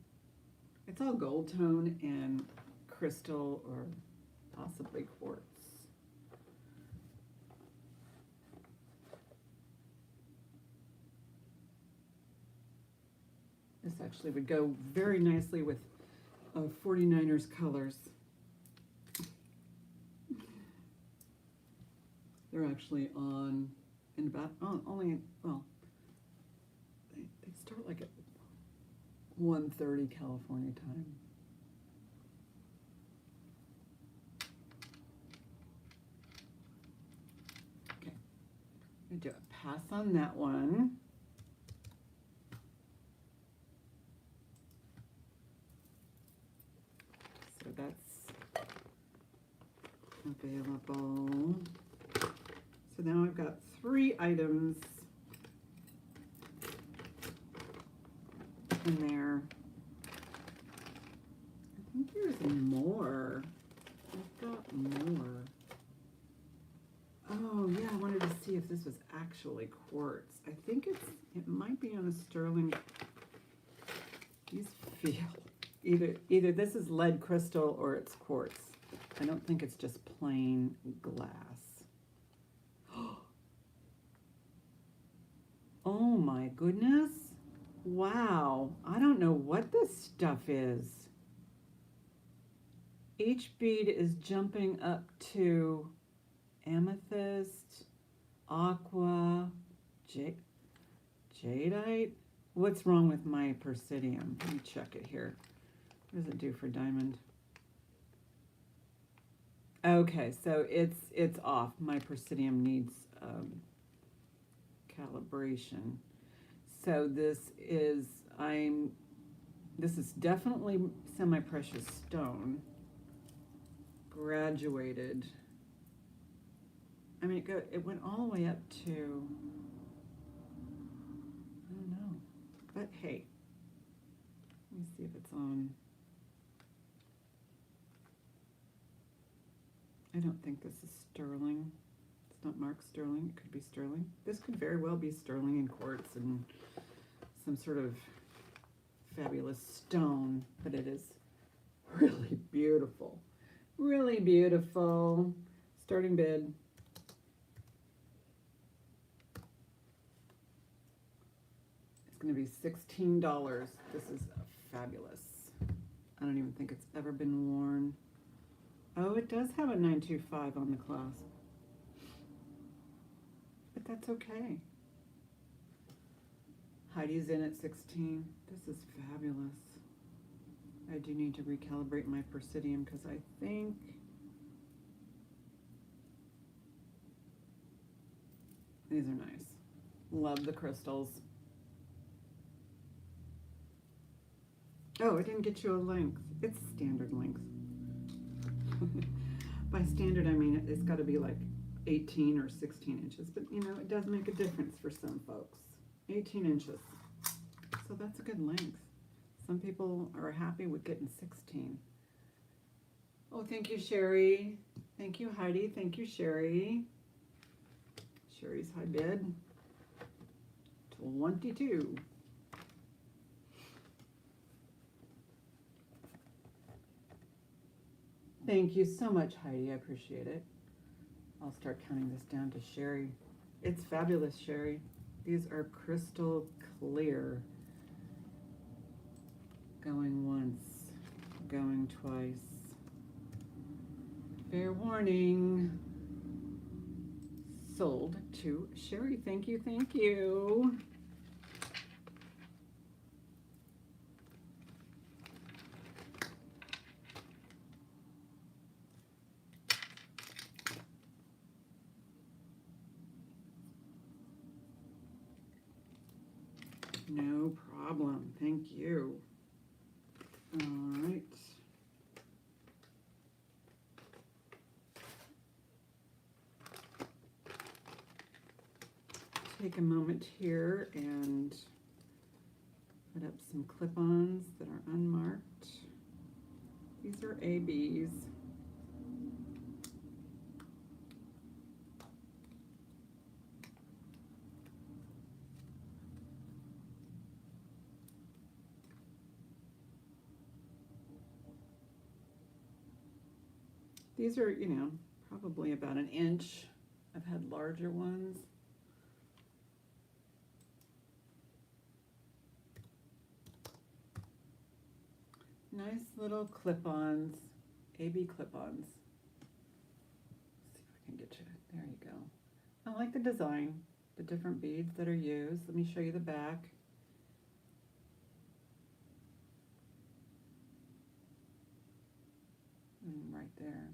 it's all gold tone and crystal or possibly quartz. This actually would go very nicely with 49ers colors. They're actually on in about only, well, they start like at 1:30 California time. I'm gonna do a pass on that one. So that's available. So now I've got 3 items in there. I think there's more. I've got more. Oh yeah, I wanted to see if this was actually quartz. I think it might be on a sterling. These feel either this is lead crystal or it's quartz. I don't think it's just plain glass. Oh my goodness. Wow. I don't know what this stuff is. Each bead is jumping up to amethyst, aqua, jadeite. What's wrong with my persidium? Let me check it here. What does it do for diamond? Okay, so it's off. My persidium needs calibration. So this is definitely semi-precious stone, graduated. I mean, it went all the way up to, I don't know, but hey, let me see if it's on. I don't think this is sterling. It's not marked sterling. It could be sterling. This could very well be sterling and quartz and some sort of fabulous stone, but it is really beautiful. Really beautiful. Starting bid. It's going to be $16. This is fabulous. I don't even think it's ever been worn. Oh, it does have a 925 on the clasp. But that's okay. Heidi's in at 16. This is fabulous. I do need to recalibrate my persidium because I think these are nice. Love the crystals. Oh, it didn't get you a length. It's standard length. By standard, I mean it's got to be like 18 or 16 inches, but you know, it does make a difference for some folks. 18 inches. So that's a good length. Some people are happy with getting 16. Oh, thank you, Sherry. Thank you, Heidi. Thank you, Sherry. Sherry's high bid. 22. Thank you so much, Heidi. I appreciate it. I'll start counting this down to Sherry. It's fabulous, Sherry. These are crystal clear. Going once, going twice. Fair warning. Sold to Sherry. Thank you, thank you. No problem. Thank you. All right. Take a moment here and put up some clip-ons that are unmarked. These are ABs. These are, you know, probably about an inch. I've had larger ones. Nice little clip-ons, AB clip-ons. See if I can get you, there you go. I like the design, the different beads that are used. Let me show you the back. Right there.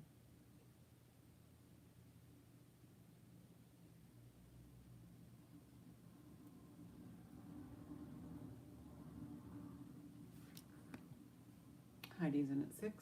Heidi's in at 6.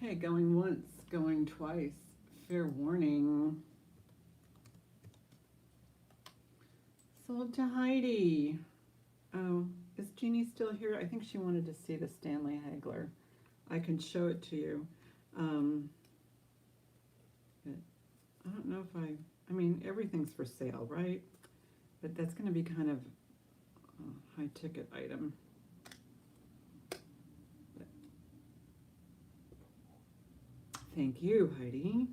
Okay, going once, going twice. Fair warning. Sold to Heidi. Oh, is Jeannie still here? I think she wanted to see the Stanley Hagler. I can show it to you. But I don't know if I mean, everything's for sale, right? But that's going to be kind of a high ticket item. But thank you, Heidi.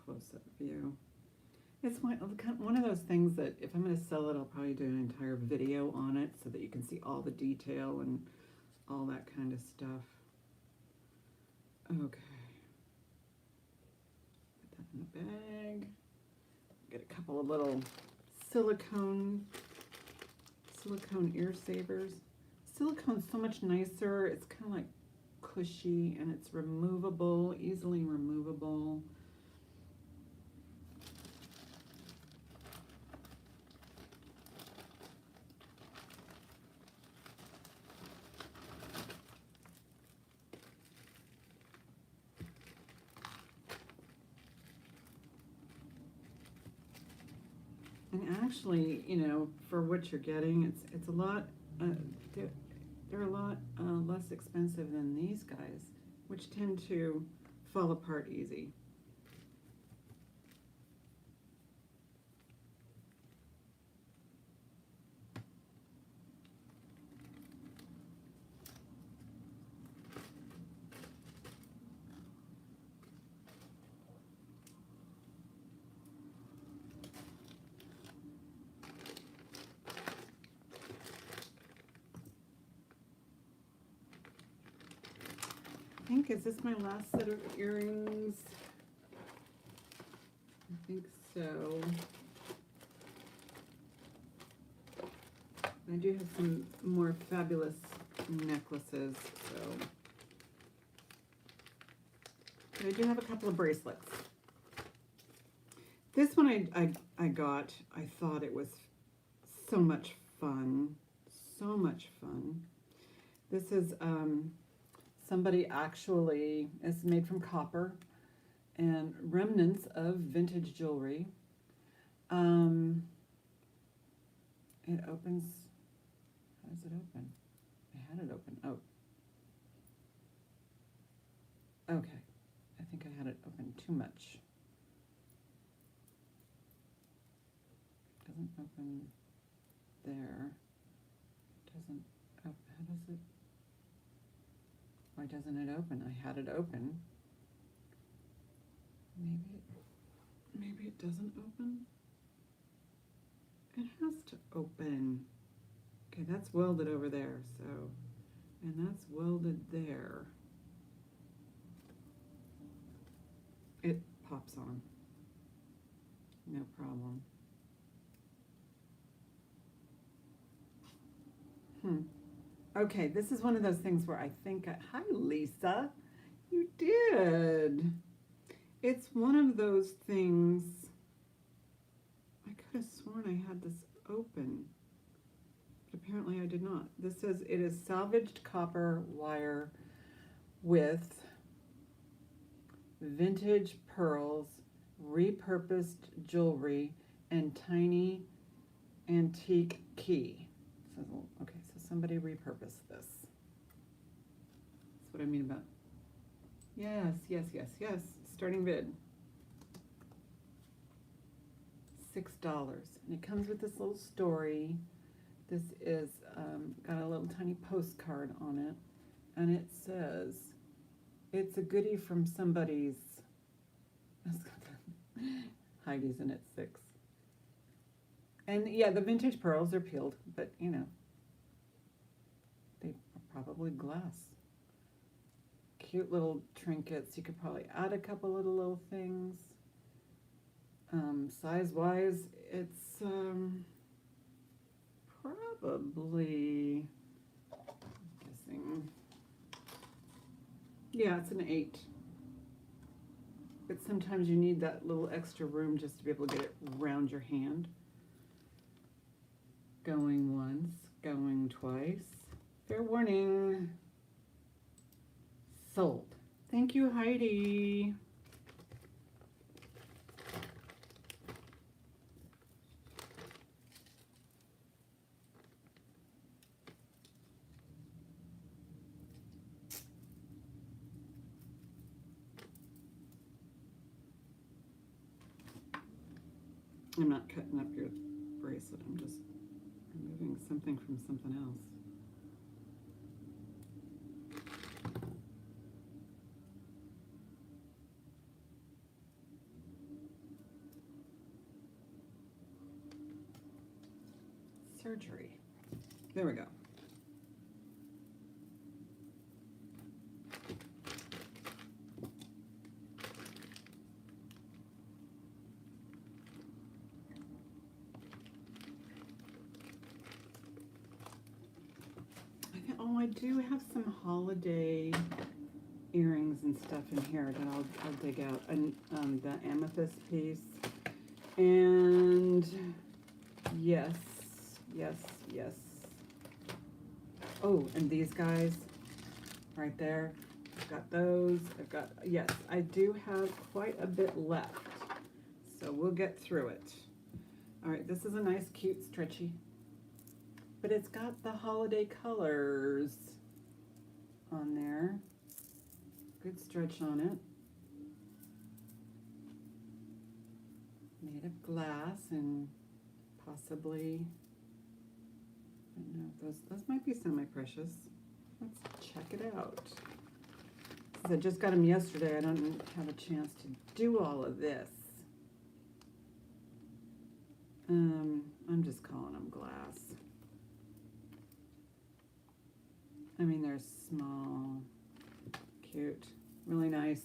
Close-up view. It's one of those things that if I'm going to sell it, I'll probably do an entire video on it so that you can see all the detail and all that kind of stuff. Okay. Put that in the bag. Get a couple of little silicone ear savers. Silicone's so much nicer. It's kind of like cushy and it's removable, easily removable. And actually, you know, for what you're getting, it's a lot. They're a lot less expensive than these guys, which tend to fall apart easy. Is this my last set of earrings? I think so. I do have some more fabulous necklaces, so. But I do have a couple of bracelets. This one I got, I thought it was so much fun. So much fun. This is, somebody actually is made from copper and remnants of vintage jewelry. It opens, how does it open? I had it open, oh. Okay, I think I had it open too much. Doesn't open there. Doesn't, oh, how does it? Why doesn't it open? I had it open. Maybe it doesn't open. It has to open. Okay, that's welded over there, so, and that's welded there. It pops on. No problem. Okay, this is one of those things where I think, hi Lisa, you did. It's one of those things, I could have sworn I had this open, but apparently I did not. This says it is salvaged copper wire with vintage pearls, repurposed jewelry, and tiny antique key. So, okay, so somebody repurposed this. That's what I mean about, yes, yes, yes, yes, starting bid. $6, and it comes with this little story. This is, got a little tiny postcard on it, and it says, it's a goodie from somebody's, Heidi's in at 6. And yeah, the vintage pearls are peeled, but you know, they are probably glass. Cute little trinkets. You could probably add a couple of little things. Size-wise, it's probably, guessing, yeah, it's an 8. But sometimes you need that little extra room just to be able to get it around your hand. Going once, going twice. Fair warning. Sold. Thank you, Heidi. I'm not cutting up your bracelet. I'm just removing something from something else. Surgery. There we go. Oh, I do have some holiday earrings and stuff in here that I'll dig out. And the amethyst piece. And yes. Oh, and these guys right there. I've got those. Yes, I do have quite a bit left. So we'll get through it. All right, this is a nice, cute, stretchy. But it's got the holiday colors on there. Good stretch on it. Made of glass and possibly, I don't know, those might be semi-precious. Let's check it out. Since I just got them yesterday, I don't have a chance to do all of this. I'm just calling them glass. I mean, they're small, cute, really nice.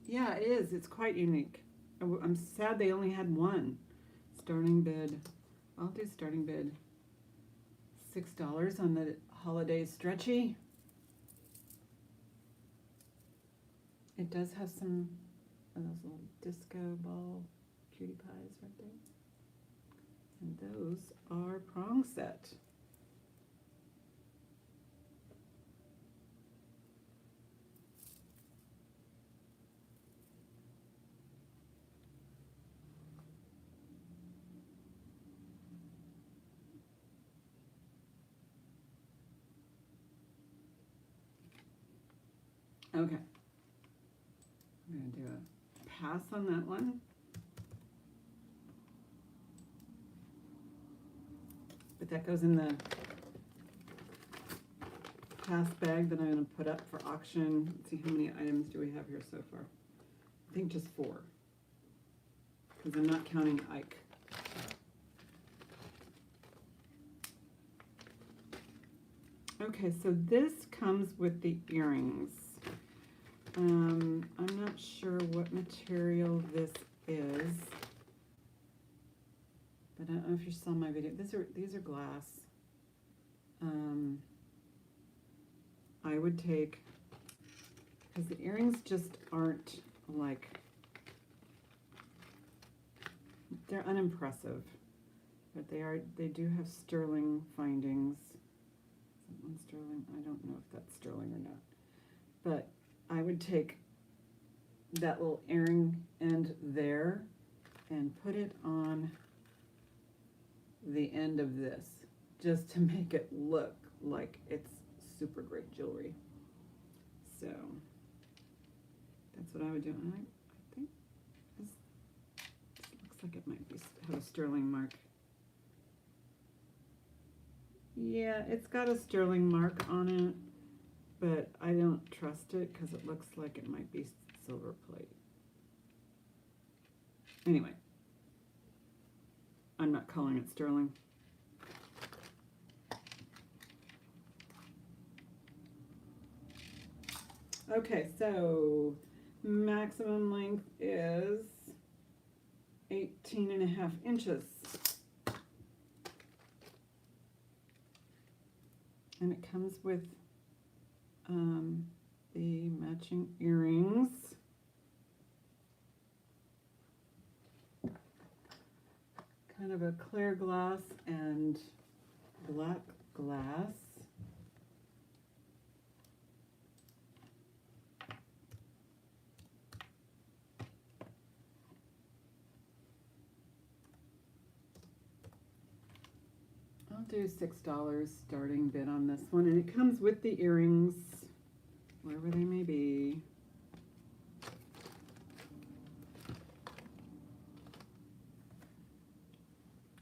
Yeah, it is. It's quite unique. I'm sad they only had one. Starting bid. I'll do starting bid. $6 on the holiday stretchy. It does have some of those little disco ball cutie pies right there. And those are prong set. Okay. I'm going to do a pass on that one. But that goes in the pass bag that I'm going to put up for auction. Let's see, how many items do we have here so far? I think just 4. Because I'm not counting Ike. Okay, so this comes with the earrings. I'm not sure what material this is. But I don't know if you saw my video. These are glass. I would take, because the earrings just aren't like, they're unimpressive, but they do have sterling findings. Is that one sterling? I don't know if that's sterling or not. But I would take that little earring end there and put it on the end of this, just to make it look like it's super great jewelry. So that's what I would do. And I think this looks like it might have a sterling mark. Yeah, it's got a sterling mark on it, but I don't trust it because it looks like it might be silver plate. Anyway, I'm not calling it sterling. Okay, so Maximum length is 18.5 inches. And it comes with the matching earrings. Kind of a clear glass and black glass. I'll do $6 starting bid on this one, and it comes with the earrings, wherever they may be.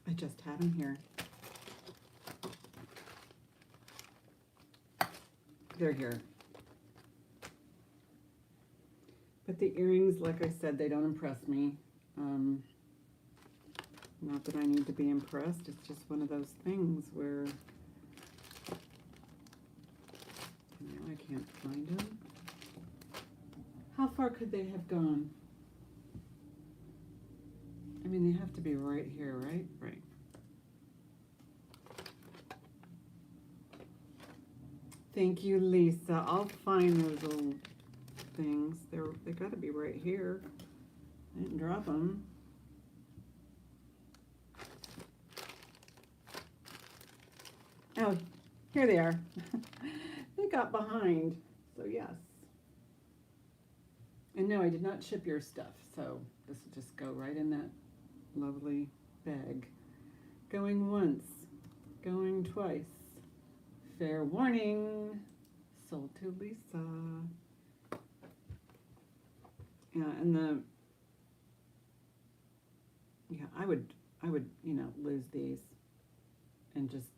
I just had them here. They're here. But the earrings, like I said, they don't impress me. Not that I need to be impressed. It's just one of those things where I can't find them. How far could they have gone? I mean, they have to be right here, right? Right. Thank you, Lisa. I'll find those little things. They got to be right here. I didn't drop them. Oh, here they are. They got behind, so yes. And no, I did not ship your stuff, so this will just go right in that lovely bag. Going once, going twice. Fair warning, sold to Lisa. Yeah, and I would, lose these and just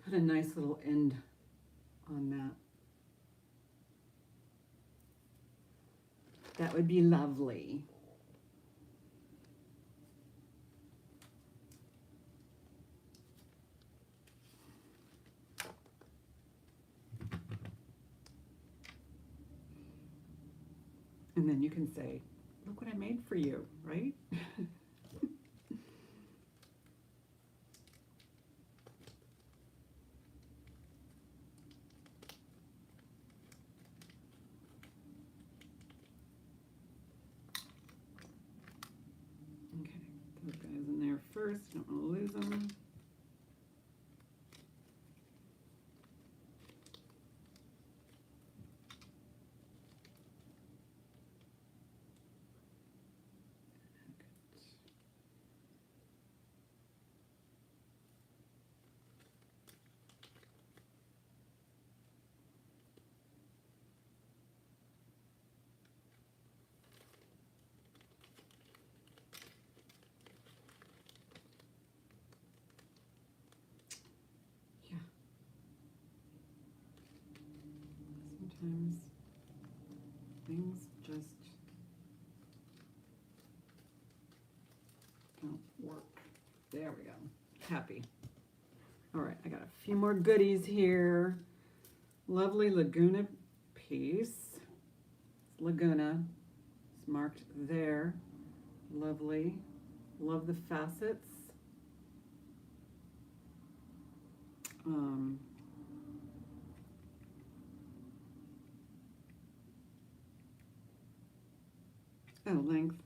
put a nice little end on that. That would be lovely. And then you can say, look what I made for you, right? Okay, those guys in there first, don't want to lose them. Sometimes things just don't work. There we go. Happy. All right, I got a few more goodies here. Lovely Laguna piece. It's Laguna. It's marked there. Lovely. Love the facets. Oh, length.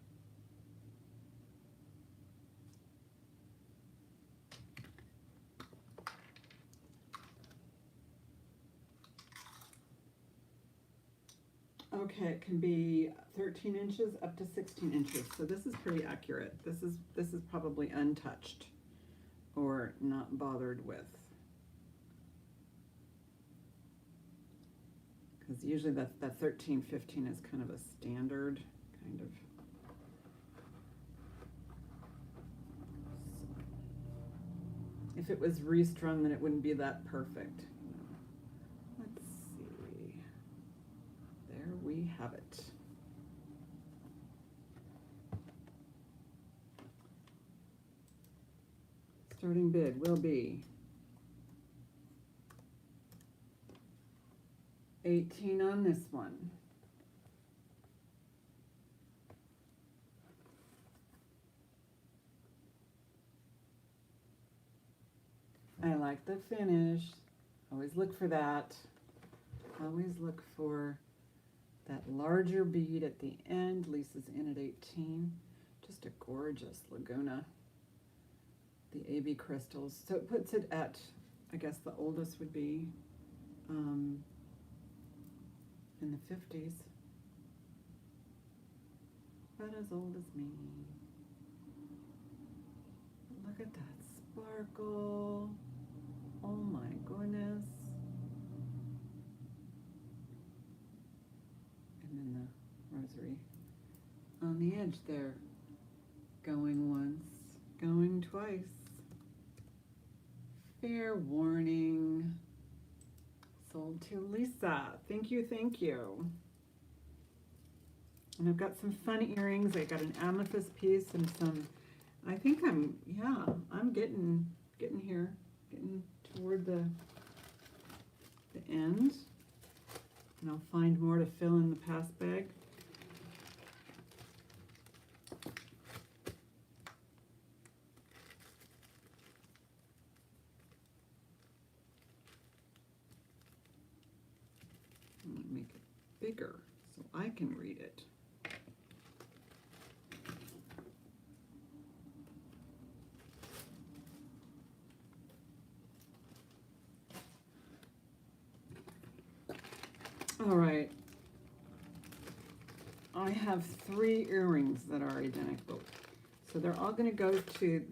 Okay, it can be 13 inches up to 16 inches. So this is pretty accurate. This is probably untouched or not bothered with. Because usually that 13, 15 is kind of a standard kind of. If it was restrung, then it wouldn't be that perfect. Let's see. There we have it. Starting bid will be $18 on this one. like the finish. Always look for that. Always look for that larger bead at the end. Lisa's in at 18. Just a gorgeous Laguna. The AB crystals. So it puts it at, I guess the oldest would be in the 50s. About as old as me. Look at that sparkle. Oh my goodness. And then the rosary on the edge there. Going once, going twice. Fair warning. Sold to Lisa. Thank you, thank you. And I've got some fun earrings. I got an amethyst piece and some, I think I'm getting here, getting toward the end. And I'll find more to fill in the pass bag. I'm going to make it bigger so I can read it. All right, I have 3 earrings that are identical. So they're all going to go to,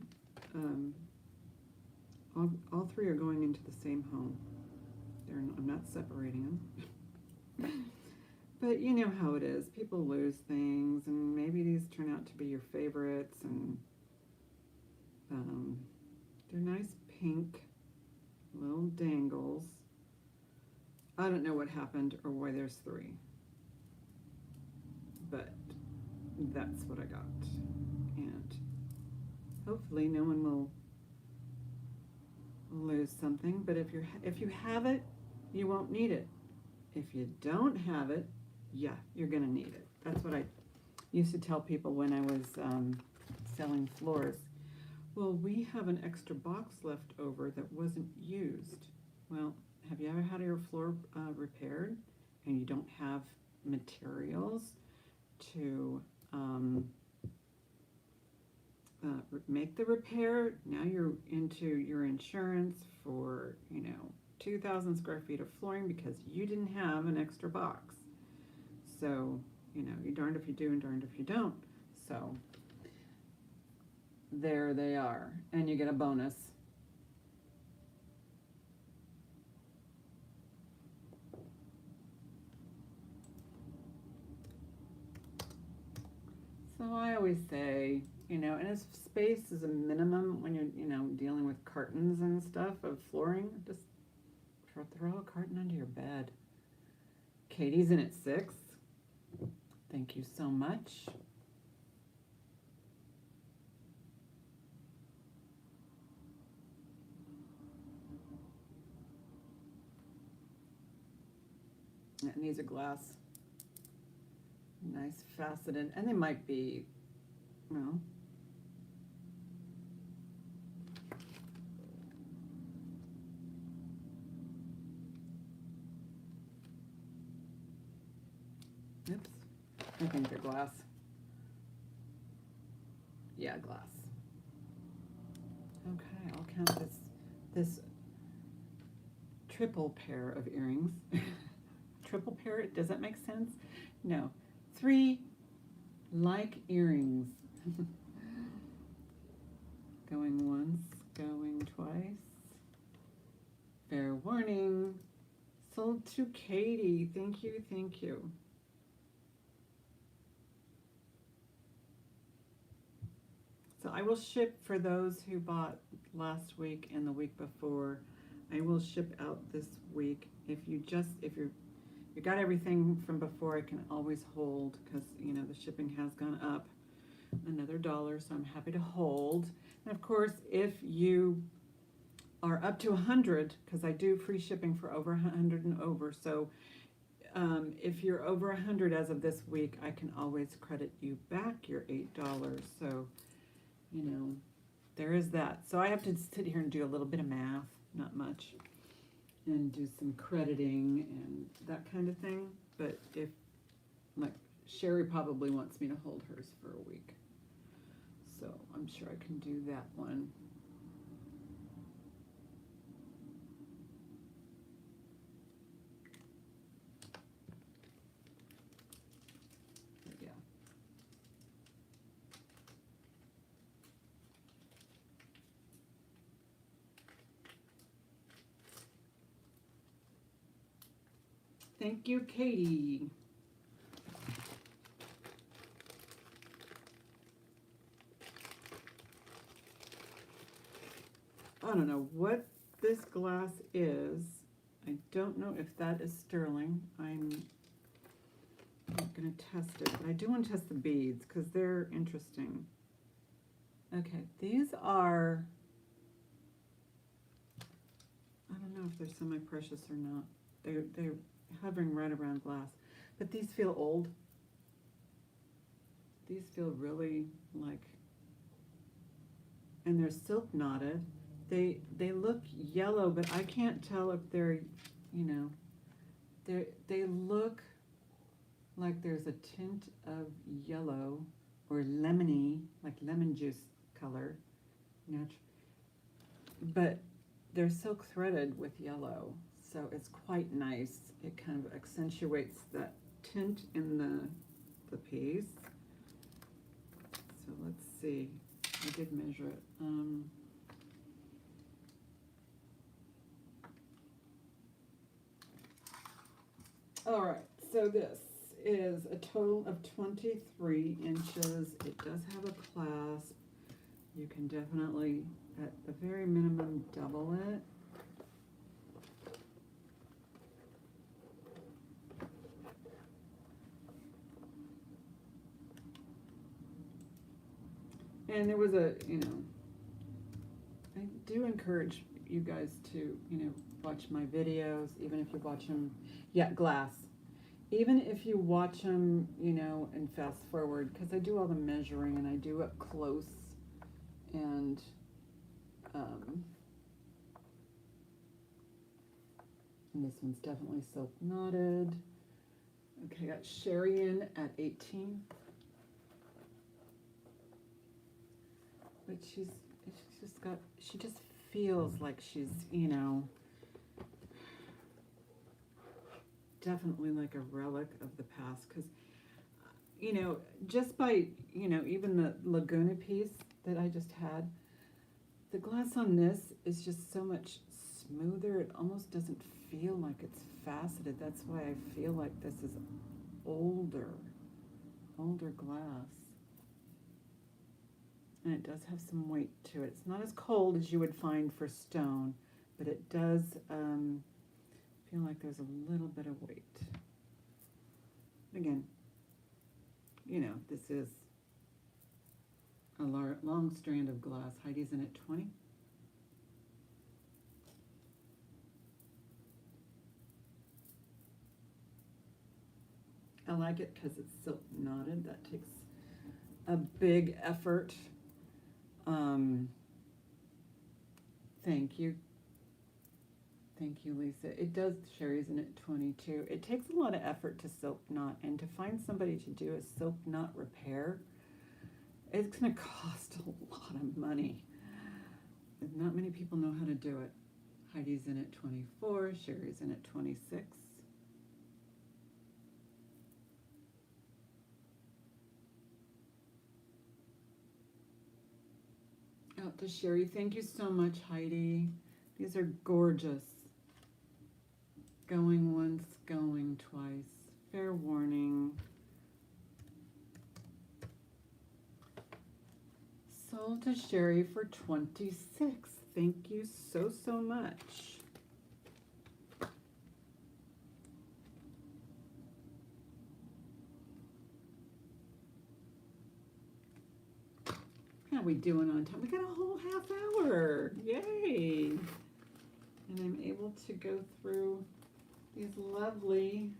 all 3 are going into the same home. I'm not separating them. But you know how it is. People lose things, and maybe these turn out to be your favorites, and they're nice pink little dangles. I don't know what happened or why there's 3, but that's what I got. And hopefully no one will lose something, but if you have it, you won't need it. If you don't have it, yeah, you're gonna need it. That's what I used to tell people when I was selling floors. Well, we have an extra box left over that wasn't used. Well, have you ever had your floor repaired and you don't have materials to make the repair? Now you're into your insurance for, 2,000 square feet of flooring because you didn't have an extra box. So, you're darned if you do and darned if you don't. So, there they are. And you get a bonus. So I always say, and if space is a minimum when you're, dealing with cartons and stuff of flooring, just throw a carton under your bed. Katie's in at 6. Thank you so much. And these are glass. Nice faceted, and they might be, well, oops, I think they're glass. Yeah, glass. Okay, I'll count this triple pair of earrings. Triple pair, does that make sense? No. 3 like earrings. Going once, going twice. Fair warning. Sold to Katie. Thank you, thank you. So I will ship for those who bought last week and the week before. I will ship out this week. If you got everything from before, I can always hold because, the shipping has gone up another $1, so I'm happy to hold. And of course, if you are up to 100, because I do free shipping for over 100 and over, so if you're over 100 as of this week, I can always credit you back your $8. So, there is that. So I have to sit here and do a little bit of math. not much, and do some crediting and that kind of thing. But if, like, Sherry probably wants me to hold hers for a week, so I'm sure I can do that one. But yeah. Thank you, Katie. I don't know what this glass is. I don't know if that is sterling. I'm not going to test it, but I do want to test the beads because they're interesting. Okay, these are, I don't know if they're semi-precious or not. They're hovering right around glass, but these feel old. These feel really like, and they're silk knotted. They look yellow, but I can't tell if they're, you know, they look like there's a tint of yellow or lemony, like lemon juice color, but they're silk threaded with yellow, so it's quite nice. It kind of accentuates that tint in the piece. So let's see. I did measure it. All right, so this is a total of 23 inches. It does have a clasp. You can definitely, at the very minimum, double it. And there was a, you know, I do encourage you guys to, you know, watch my videos, even if you watch them, glass. Even if you watch them, you know, and fast forward, because I do all the measuring and I do up close, and this one's definitely silk knotted. Okay, got Sherry in at 18. But she's just got, she just feels like she's, you know, definitely like a relic of the past. Because, you know, just by, you know, even the Laguna piece that I just had, the glass on this is just so much smoother. It almost doesn't feel like it's faceted. That's why I feel like this is older glass. And it does have some weight to it. It's not as cold as you would find for stone, but it does feel like there's a little bit of weight. Again, you know, this is a long strand of glass. Heidi's in at 20. I like it because it's silk knotted. That takes a big effort. Thank you. Thank you, Lisa. It does, Sherry's in at 22. It takes a lot of effort to silk knot, and to find somebody to do a silk knot repair, it's going to cost a lot of money. And not many people know how to do it. Heidi's in at 24. Sherry's in at 26. Out to Sherry. Thank you so much, Heidi. These are gorgeous. Going once, going twice. Fair warning. Sold to Sherry for 26. Thank you so, so much. How are we doing on time? We got a whole half hour. Yay. And I'm able to go through these lovely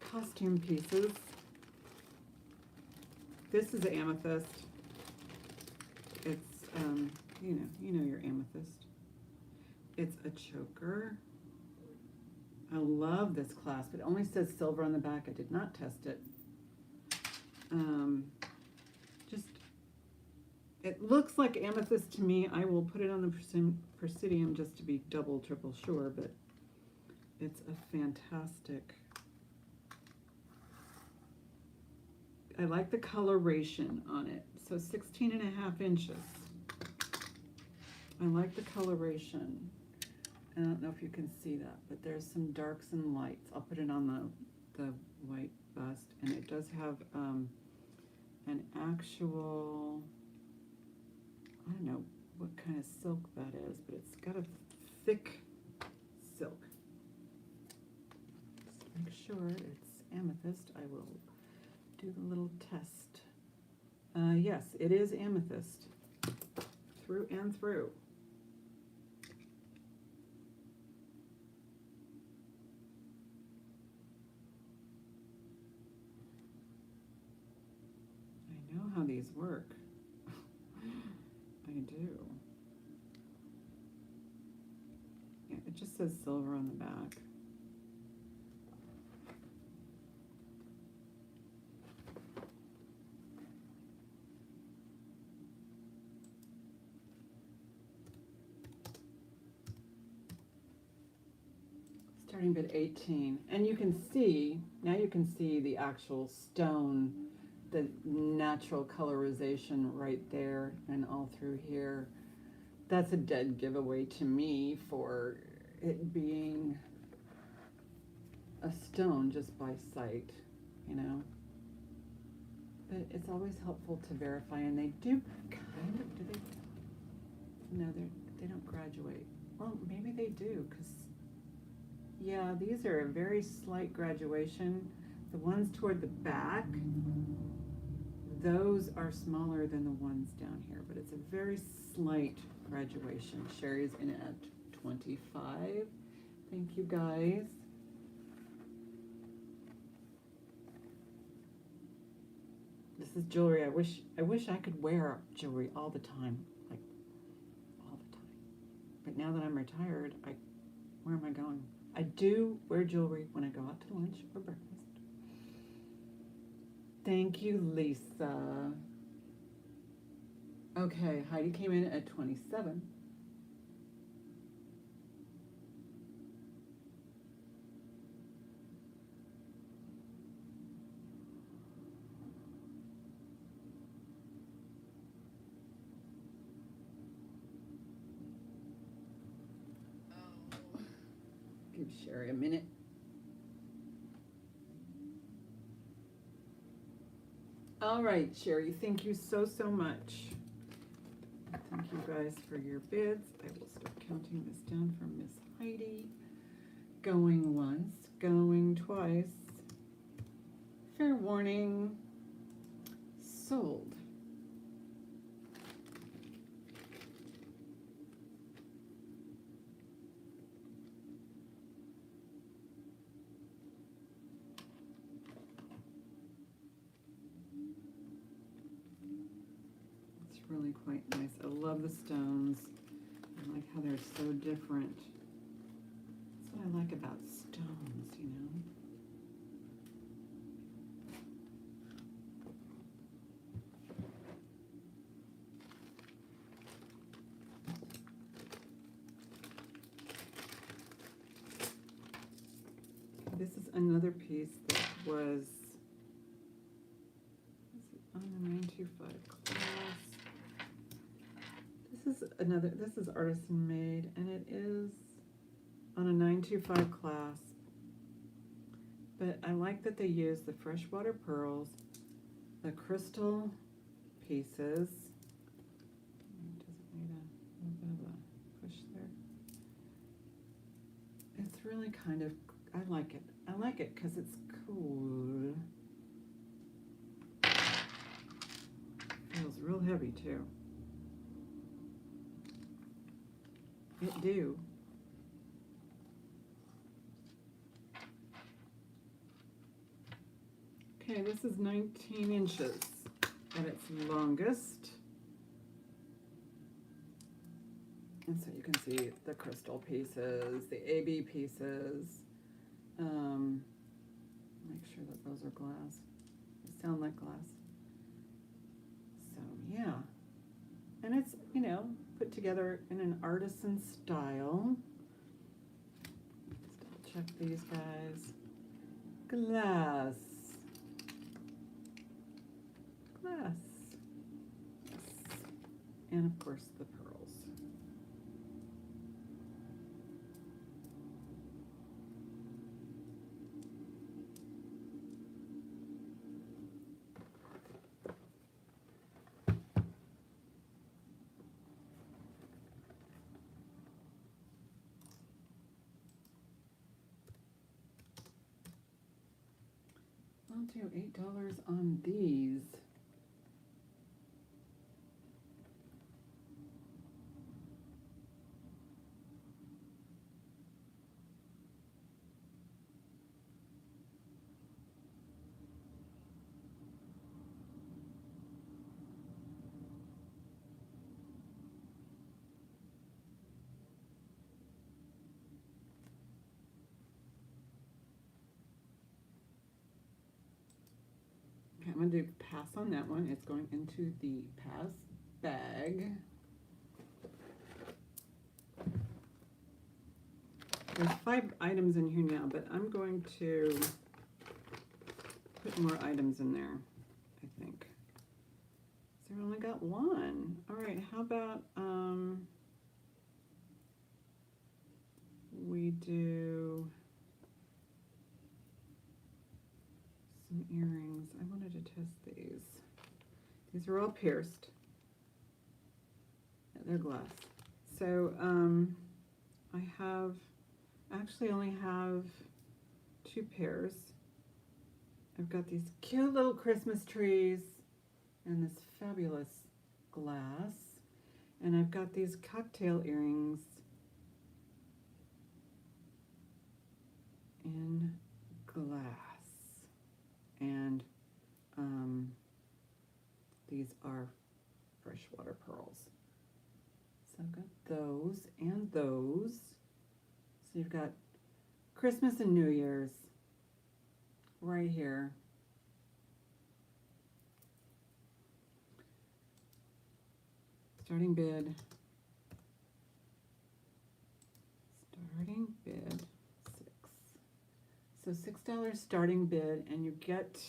costume pieces. This is amethyst. It's you know your amethyst. It's a choker. I love this clasp. It only says silver on the back. I did not test it. Just, it looks like amethyst to me. I will put it on the Presidium just to be double, triple sure, but it's a fantastic. I like the coloration on it. So 16.5 inches. I like the coloration. I don't know if you can see that, but there's some darks and lights. I'll put it on the white bust, and it does have an actual, I don't know what kind of silk that is, but it's got a thick silk. Just make sure it's amethyst. I will do the little test. Yes, it is amethyst through and through. I know how these work. I do. Yeah, it just says silver on the back. Starting bid 18, and you can see, now you can see the actual stone, the natural colorization right there and all through here. That's a dead giveaway to me for it being a stone just by sight, you know. But it's always helpful to verify, and they do kind of, do they? No, they don't graduate. Well, maybe they do, because yeah, these are a very slight graduation. The ones toward the back, those are smaller than the ones down here, but it's a very slight graduation. Sherry's in at 25. Thank you, guys. This is jewelry. I wish I could wear jewelry all the time, like all the time. But now that I'm retired, where am I going? I do wear jewelry when I go out to lunch or breakfast. Thank you, Lisa. Okay, Heidi came in at 27. Give Sherry a minute. All right, Sherry, thank you so much. Thank you guys for your bids. I will start counting this down from Miss Heidi. Going once, going twice. Fair warning, sold. Really quite nice. I love the stones. I like how they're so different. That's what I like about stones, you know. This is another piece that was on the 925 class. This is artisan made, and it is on a 925 class. But I like that they use the freshwater pearls, the crystal pieces. Does it need a little bit of a push there? It's really kind of, I like it. I like it because it's cool. Feels real heavy too. It do. Okay, this is 19 inches at its longest. And so you can see the crystal pieces, the AB pieces. Make sure that those are glass. They sound like glass. So yeah. And it's, you know, put together in an artisan style. Let's check these guys. Glass. Glass. Yes. And of course the pearls. I'll do $8 on these. Okay, I'm going to do pass on that one. It's going into the pass bag. There's 5 items in here now, but I'm going to put more items in there, I think. So I only got 1. All right, how about we do some earrings. I wanted to test these. These are all pierced. Yeah, they're glass. So I have actually only have 2 pairs. I've got these cute little Christmas trees and this fabulous glass. And I've got these cocktail earrings in glass. And these are freshwater pearls. So I've got those and those. So you've got Christmas and New Year's right here. Starting bid. Starting bid 6. So $6 starting bid, and you get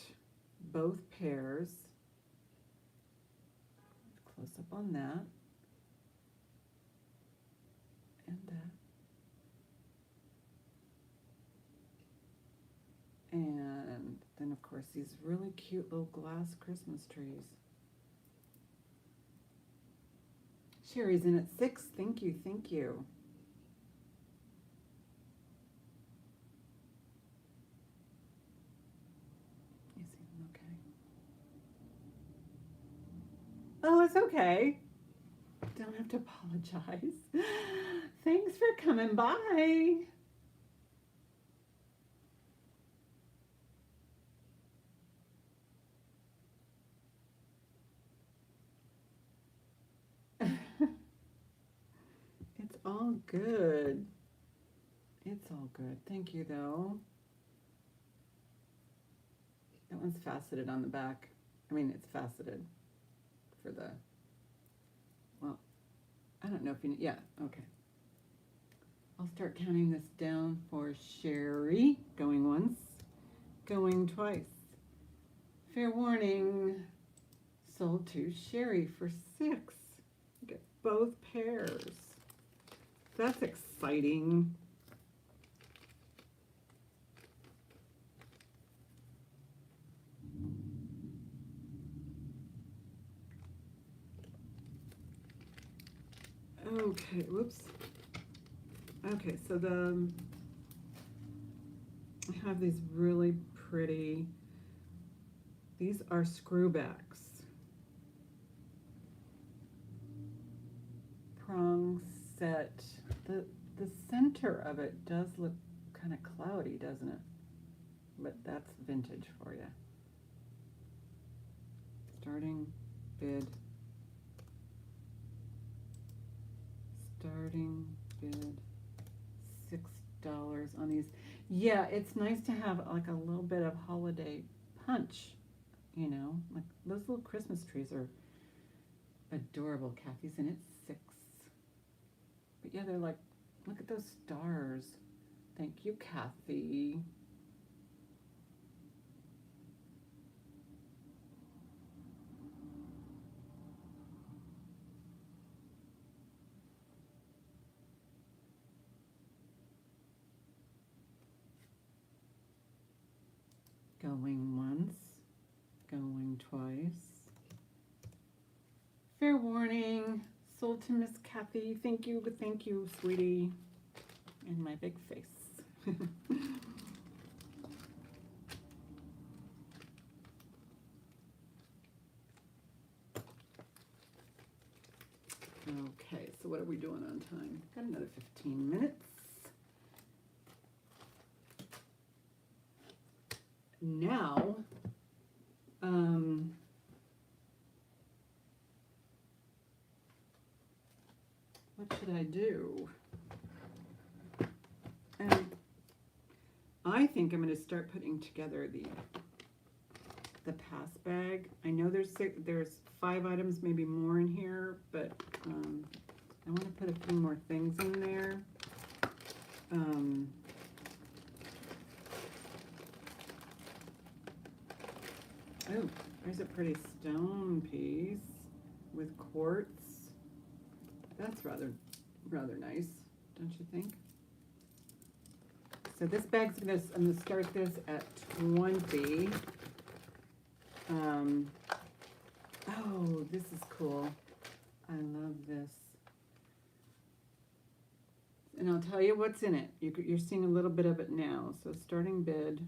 both pairs. Close up on that. And that. And then, of course, these really cute little glass Christmas trees. Sherry's in at 6. Thank you, thank you. You see them okay? Oh, it's okay. Don't have to apologize. Thanks for coming by. It's all good. It's all good. Thank you, though. That one's faceted on the back. I mean, it's faceted for the, well, I don't know if you, yeah, okay. I'll start counting this down for Sherry. Going once, going twice. Fair warning, sold to Sherry for 6. Get both pairs. That's exciting. Okay, whoops. Okay, so I have these really pretty, these are screwbacks. Prong set. The center of it does look kind of cloudy, doesn't it? But that's vintage for you. Starting bid. starting bid $6 on these. Yeah, it's nice to have like a little bit of holiday punch, you know, like those little Christmas trees are adorable, Kathy's, and it's 6. But yeah, they're like, look at those stars. Thank you, Kathy. Going once, going twice. Fair warning, sold to Miss Kathy. Thank you, sweetie. And my big face. Okay, so what are we doing on time? Got another 15 minutes. Now, what should I do? I think I'm going to start putting together the pass bag. I know there's 5 items, maybe more in here, but I want to put a few more things in there. Oh, there's a pretty stone piece with quartz. That's rather nice, don't you think? So this bag's I'm gonna start this at 20. Oh, this is cool. I love this. And I'll tell you what's in it. You're seeing a little bit of it now. So starting bid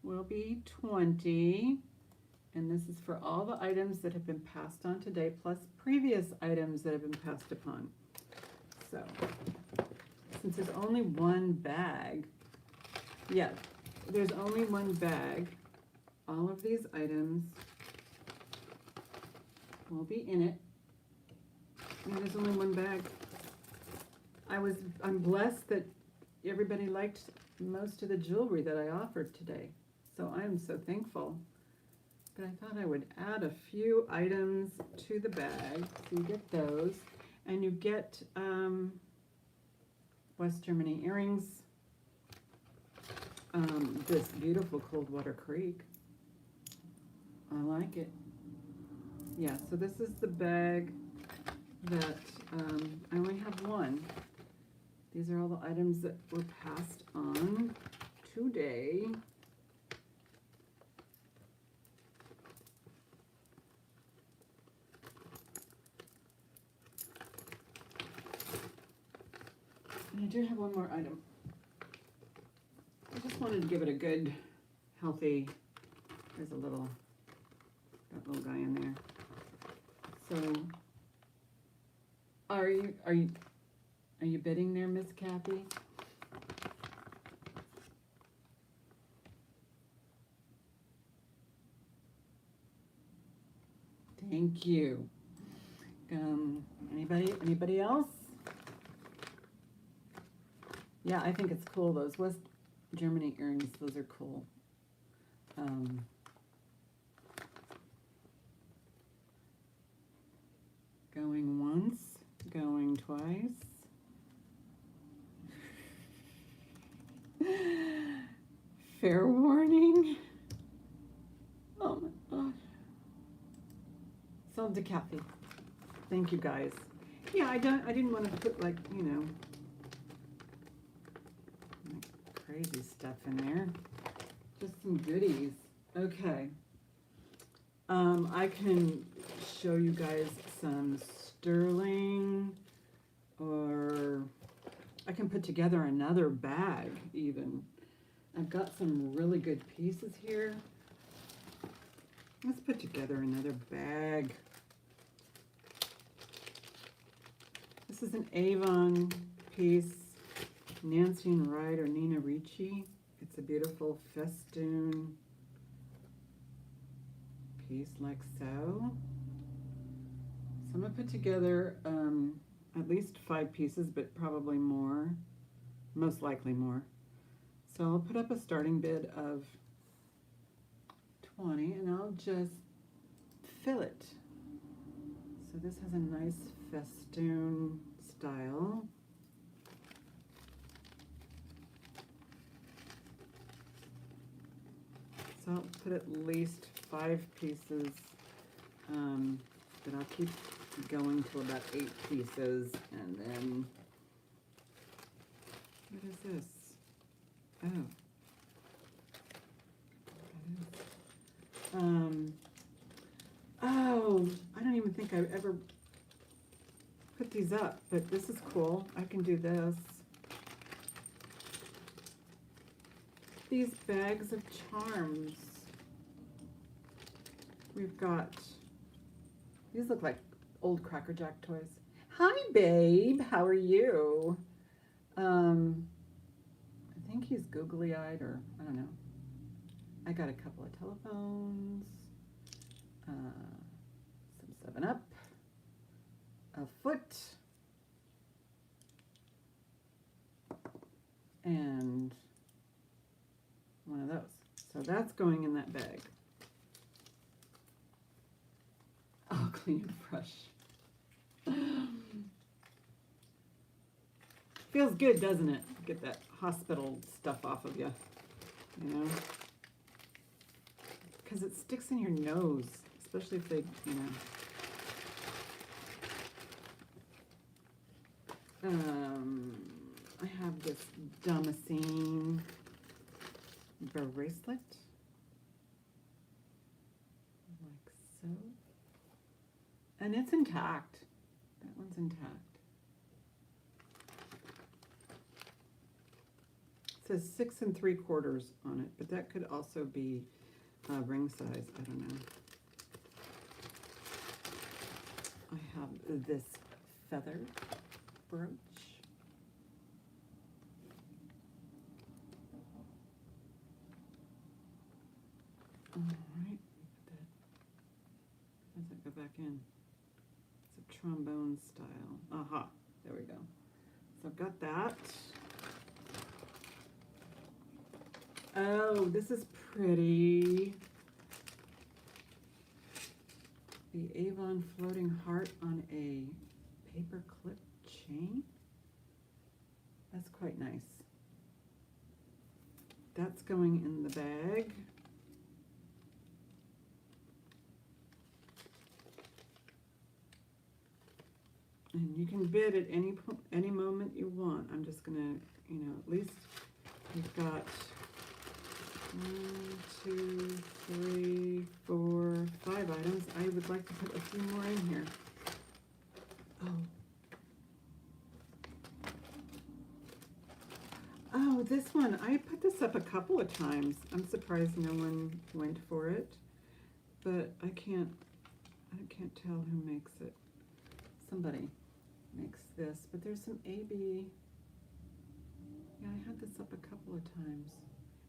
will be 20. And this is for all the items that have been passed on today, plus previous items that have been passed upon. So, since there's only one bag, yeah, there's only one bag, all of these items will be in it. And there's only one bag. I'm blessed that everybody liked most of the jewelry that I offered today. So I'm so thankful. But I thought I would add a few items to the bag. So you get those. And you get West Germany earrings. This beautiful Coldwater Creek. I like it. Yeah, so this is the bag that I only have one. These are all the items that were passed on today. And I do have one more item. I just wanted to give it a good, healthy, there's that little guy in there. So, are you bidding there, Miss Kathy? Thank you. Anybody else? Yeah, I think it's cool. Those West Germany earrings, those are cool. Going once, going twice. Fair warning. Oh my gosh. Sold to Kathy. Thank you guys. Yeah, I didn't want to put like, you know, crazy stuff in there. Just some goodies. Okay. I can show you guys some sterling, or I can put together another bag even. I've got some really good pieces here. Let's put together another bag. This is an Avon piece, Nancy and Wright or Nina Ricci. It's a beautiful festoon piece like so. So I'm gonna put together at least 5 pieces, but probably more, most likely more. So I'll put up a starting bid of 20 and I'll just fill it. So this has a nice festoon style. So I'll put at least 5 pieces, but I'll keep going to about 8 pieces, and then, what is this? Oh. Oh, I don't even think I've ever put these up, but this is cool. I can do this. These bags of charms. We've got, these look like old Cracker Jack toys. Hi, babe. How are you? I think he's googly-eyed, or I don't know. I got a couple of telephones, some 7-Up, a foot, and one of those. So that's going in that bag. Oh, clean brush. Feels good, doesn't it? Get that hospital stuff off of you, you know? Because it sticks in your nose, especially if they, you know. I have this Damascene bracelet, like so. And it's intact. That one's intact. It says 6 3/4 on it, but that could also be ring size. I don't know. I have this feather brooch. All right, put that. How does that go back in? It's a trombone style. Aha, there we go. So I've got that. Oh, this is pretty. The Avon floating heart on a paper clip chain. That's quite nice. That's going in the bag. And you can bid at any moment you want. I'm just gonna, you know, at least we've got 1, 2, 3, 4, 5 items. I would like to put a few more in here. Oh, this one. I put this up a couple of times. I'm surprised no one went for it, but I can't tell who makes it. Somebody makes this, but there's some AB. Yeah, I had this up a couple of times.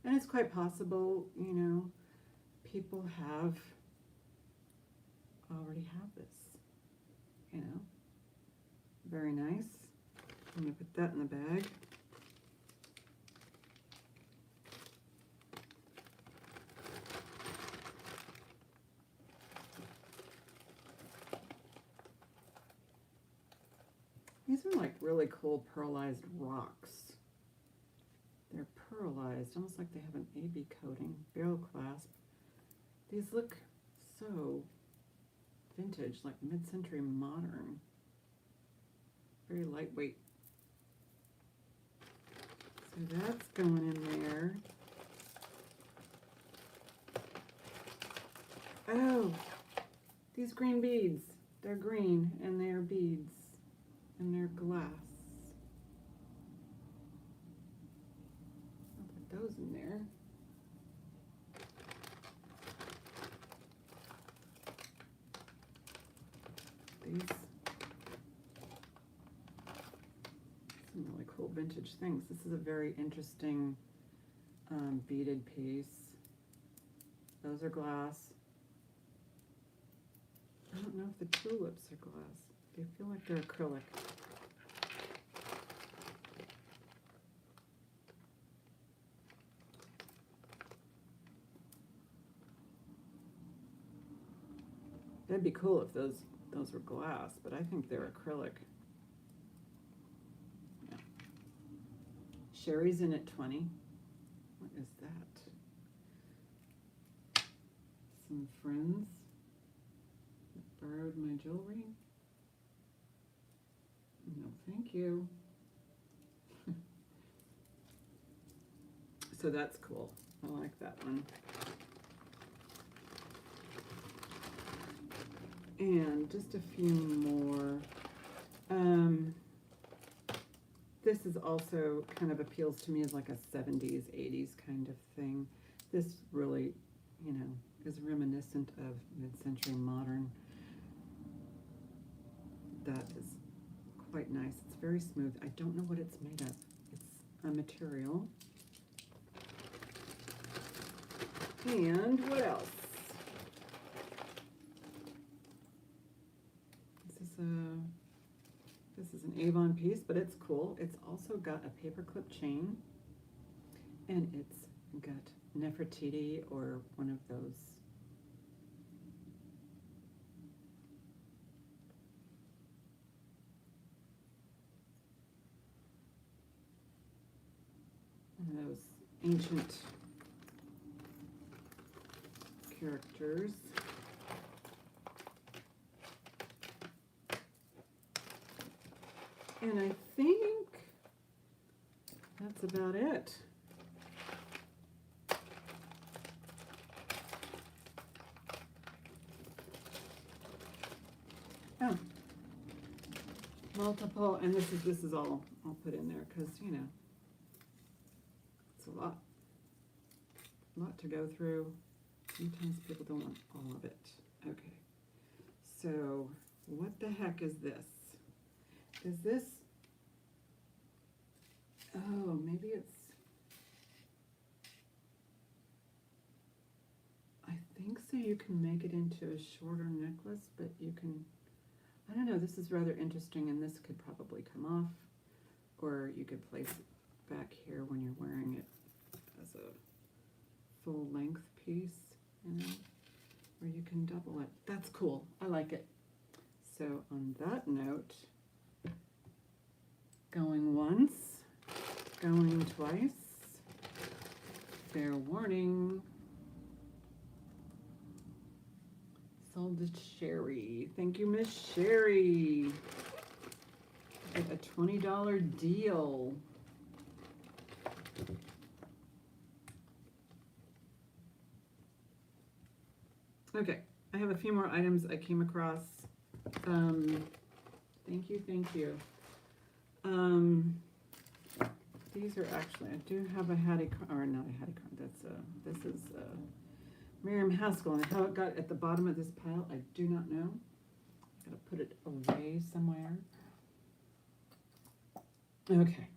And it's quite possible, you know, people already have this, you know. Very nice. I'm going to put that in the bag. These are like really cool pearlized rocks. They're pearlized, almost like they have an AB coating, barrel clasp. These look so vintage, like mid-century modern. Very lightweight. So that's going in there. Oh, these green beads. They're green and they're beads and they're glass. I'll put those in there. These, some really cool vintage things. This is a very interesting beaded piece. Those are glass. I don't know if the tulips are glass. They feel like they're acrylic. That'd be cool if those were glass, but I think they're acrylic. Yeah. Sherry's in at 20. What is that? Some friends that borrowed my jewelry. No, thank you. So that's cool. I like that one. And just a few more. This is also kind of appeals to me as like a 70s, 80s kind of thing. This really, you know, is reminiscent of mid-century modern. That is quite nice. It's very smooth. I don't know what it's made of. It's a material. And what else? This is an Avon piece, but it's cool. It's also got a paperclip chain, and it's got Nefertiti or one of those. One of those ancient characters. And I think that's about it. Oh, multiple, and this is all I'll put in there because, you know, it's a lot to go through. Sometimes people don't want all of it. Okay, so what the heck is this? Is this, oh, maybe it's, I think so you can make it into a shorter necklace, but you can, I don't know, this is rather interesting, and this could probably come off, or you could place it back here when you're wearing it as a full length piece, you know, or you can double it. That's cool, I like it. So on that note, going once, going twice, fair warning. Sold to Sherry. Thank you, Miss Sherry. Get a $20 deal. Okay, I have a few more items I came across. Thank you, thank you. These are actually, I do have a Hattie, or not a Hattie, this is Miriam Haskell, and how it got at the bottom of this pile, I do not know. Gotta put it away somewhere. Okay.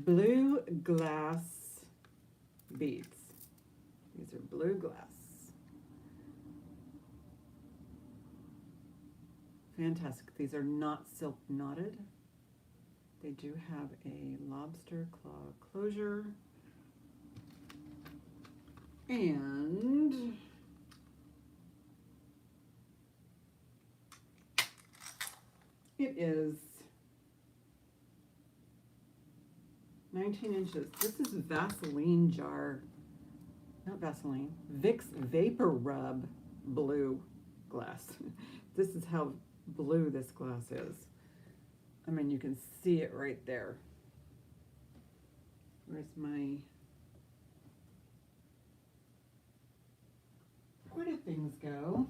Blue glass beads. These are blue glass. Fantastic. These are not silk knotted. They do have a lobster claw closure. And it is 19 inches. This is Vaseline jar, not Vaseline, Vicks Vapor Rub blue glass. This is how blue this glass is. I mean, you can see it right there. Where's my, where do things go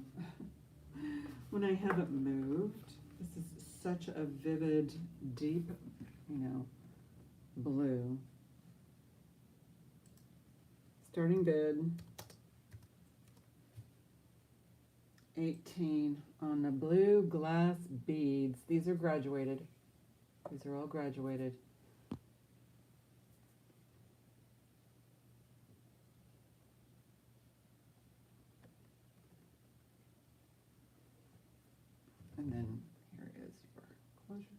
when I have it moved? This is such a vivid, deep, you know, blue. Starting bid, 18 on the blue glass beads. These are graduated. These are all graduated. And then here is your closure.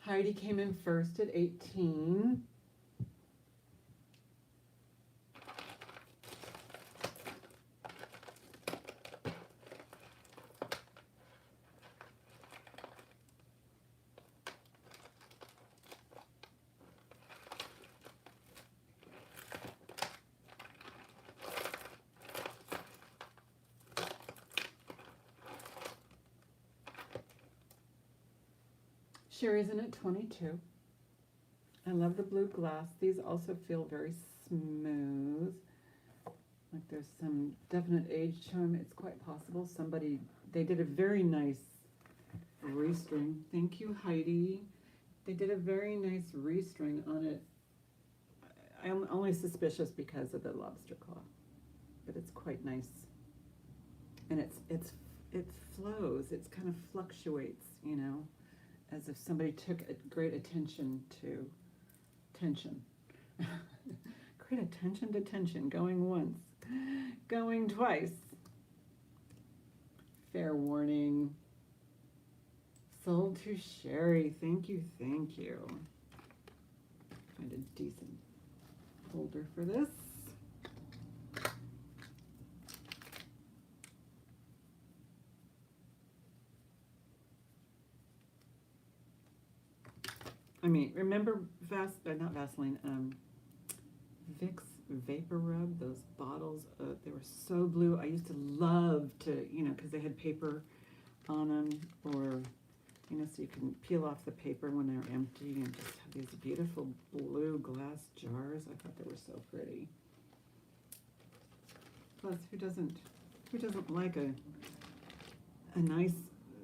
Heidi came in first at 18. Sherry's in at 22. I love the blue glass. These also feel very smooth. Like there's some definite age to them. It's quite possible they did a very nice restring. Thank you, Heidi. They did a very nice restring on it. I'm only suspicious because of the lobster claw, but it's quite nice. And it flows. It kind of fluctuates, you know, as if somebody took a great attention to tension. Great attention to tension, going once, going twice. Fair warning. Sold to Sherry. Thank you, thank you. Find a decent holder for this. I mean, remember not Vaseline, Vicks Vapor Rub, those bottles, they were so blue. I used to love to, you know, because they had paper on them, or, you know, so you can peel off the paper when they're empty and just have these beautiful blue glass jars. I thought they were so pretty. Plus, who doesn't like a nice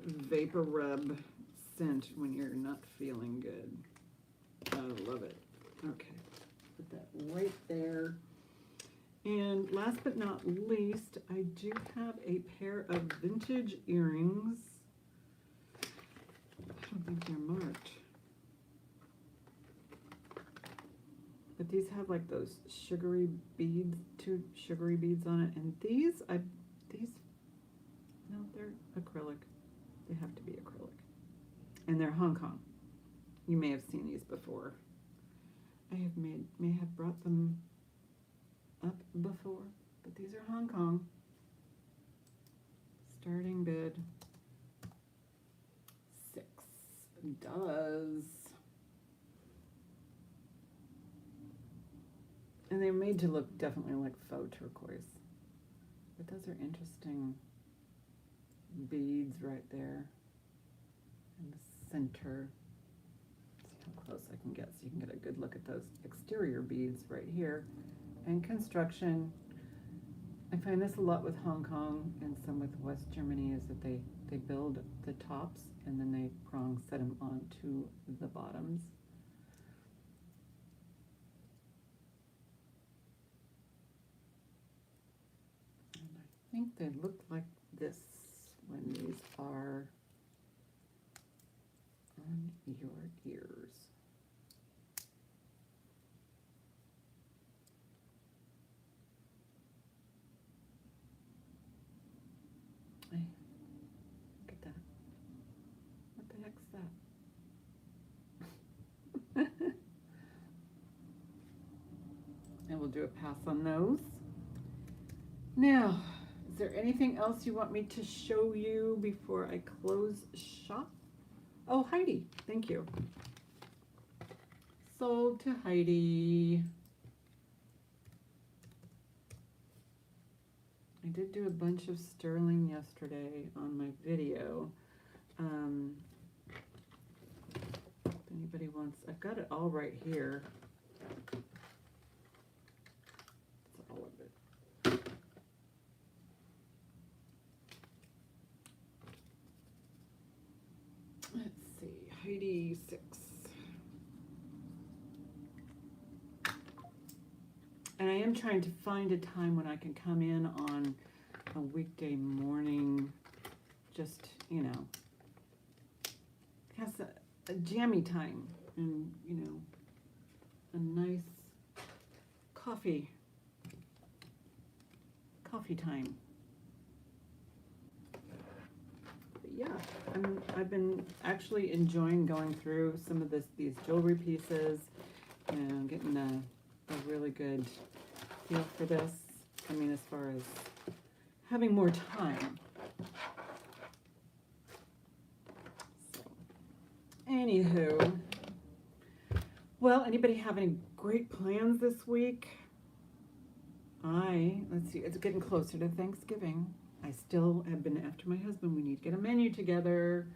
vapor rub scent when you're not feeling good? I love it. Okay, put that right there. And last but not least, I do have a pair of vintage earrings. I don't think they're marked. But these have like those sugary beads, 2 sugary beads on it. And no, they're acrylic. They have to be acrylic. And they're Hong Kong. You may have seen these before. I may have brought them up before, but these are Hong Kong. Starting bid $6. And they're made to look definitely like faux turquoise. But those are interesting beads right there in the center. See how close I can get so you can get a good look at those exterior beads right here. And construction. I find this a lot with Hong Kong and some with West Germany, is that they build the tops and then they prong set them onto the bottoms. And I think they look like this when these are on your ears. Hey, look at that. What the heck's that? And we'll do a pass on those. Now, is there anything else you want me to show you before I close shop? Oh, Heidi, thank you. Sold to Heidi. I did do a bunch of sterling yesterday on my video. If anybody wants, I've got it all right here. It's all of it. Let's see, Heidi 6. And I am trying to find a time when I can come in on a weekday morning, just, you know, has a jammy time and, you know, a nice coffee time. But yeah, I've been actually enjoying going through some of these jewelry pieces and getting a really good feel for this. I mean, as far as having more time. So, anywho, well, anybody have any great plans this week? Let's see, it's getting closer to Thanksgiving. I still have been after my husband. We need to get a menu together.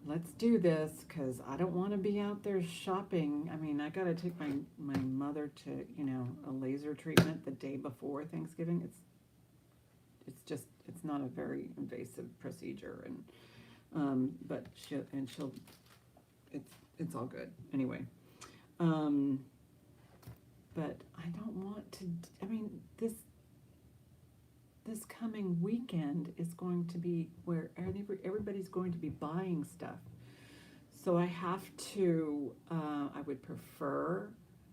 Let's do this, because I don't want to be out there shopping. I mean, I got to take my mother to, you know, a laser treatment the day before Thanksgiving. It's not a very invasive procedure, and but it's all good anyway. But I don't want to. I mean, this coming weekend is going to be where everybody's going to be buying stuff. So I have to, I would prefer,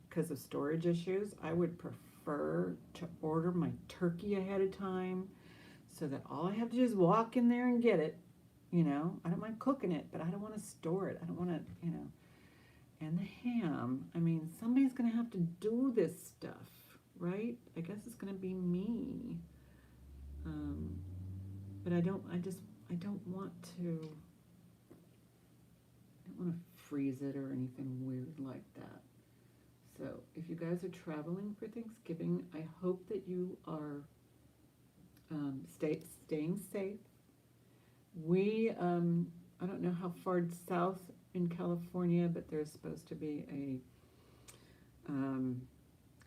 because of storage issues, I would prefer to order my turkey ahead of time so that all I have to do is walk in there and get it. You know, I don't mind cooking it, but I don't want to store it. I don't want to, you know. And the ham, I mean, somebody's going to have to do this stuff, right? I guess it's going to be me. But I don't want to freeze it or anything weird like that. So if you guys are traveling for Thanksgiving, I hope that you are staying safe. We, I don't know how far south in California, but there's supposed to be a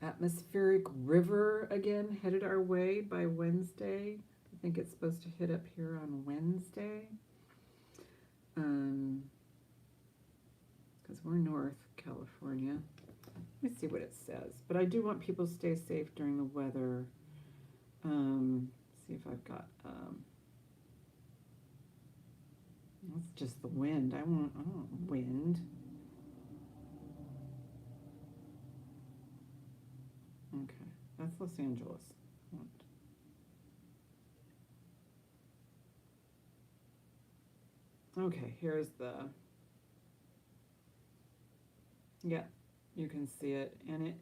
atmospheric river again headed our way by Wednesday. I think it's supposed to hit up here on Wednesday. Because we're North California. Let me see what it says. But I do want people to stay safe during the weather. See if I've got, that's just the wind. I want wind. Okay, that's Los Angeles. Okay, here's the, yeah, you can see it, and it,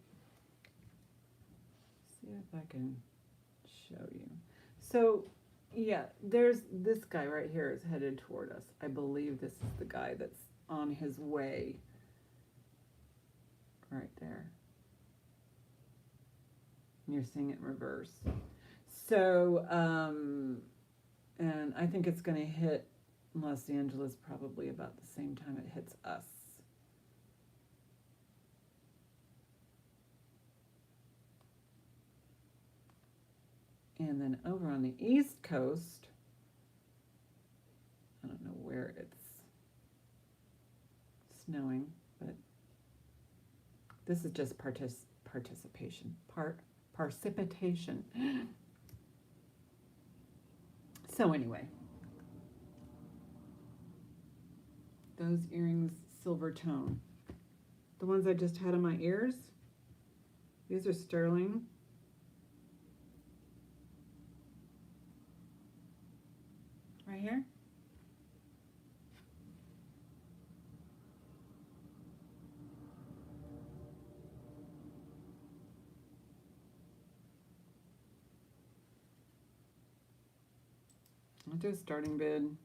see if I can show you. So, yeah, there's this guy right here is headed toward us. I believe this is the guy that's on his way. Right there. And you're seeing it in reverse. So, and I think it's going to hit Los Angeles probably about the same time it hits us. And then over on the East Coast, I don't know where it's snowing, but this is just precipitation. So anyway, those earrings, silver tone. The ones I just had on my ears, these are sterling. Right here. I'll do a starting bid.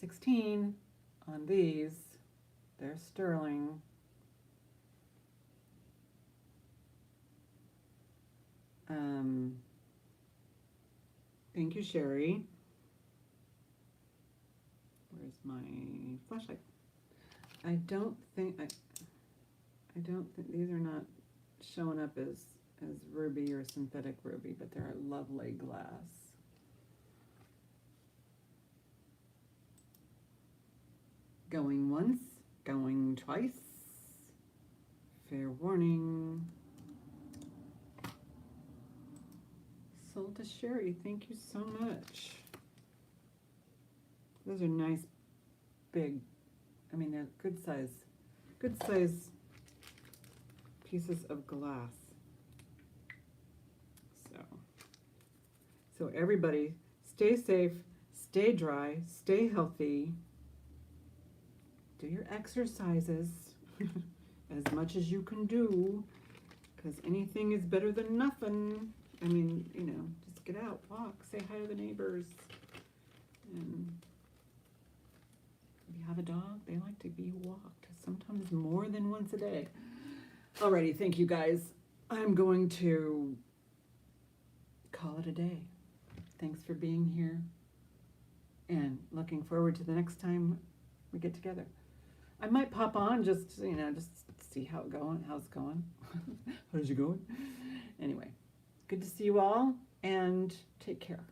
16 on these. They're sterling. Thank you, Sherry. Where's my flashlight? I don't think these are not showing up as ruby or synthetic ruby, but they're a lovely glass. Going once, going twice. Fair warning. Sold to Sherry, thank you so much. Those are nice, big, I mean, they're good size pieces of glass. So everybody, stay safe, stay dry, stay healthy, do your exercises as much as you can do, because anything is better than nothing. I mean, you know, just get out, walk, say hi to the neighbors. And if you have a dog, they like to be walked, sometimes more than once a day. Alrighty, thank you guys. I'm going to call it a day. Thanks for being here, and looking forward to the next time we get together. I might pop on just, you know, just see how's it going. How's it going? Anyway, good to see you all, and take care.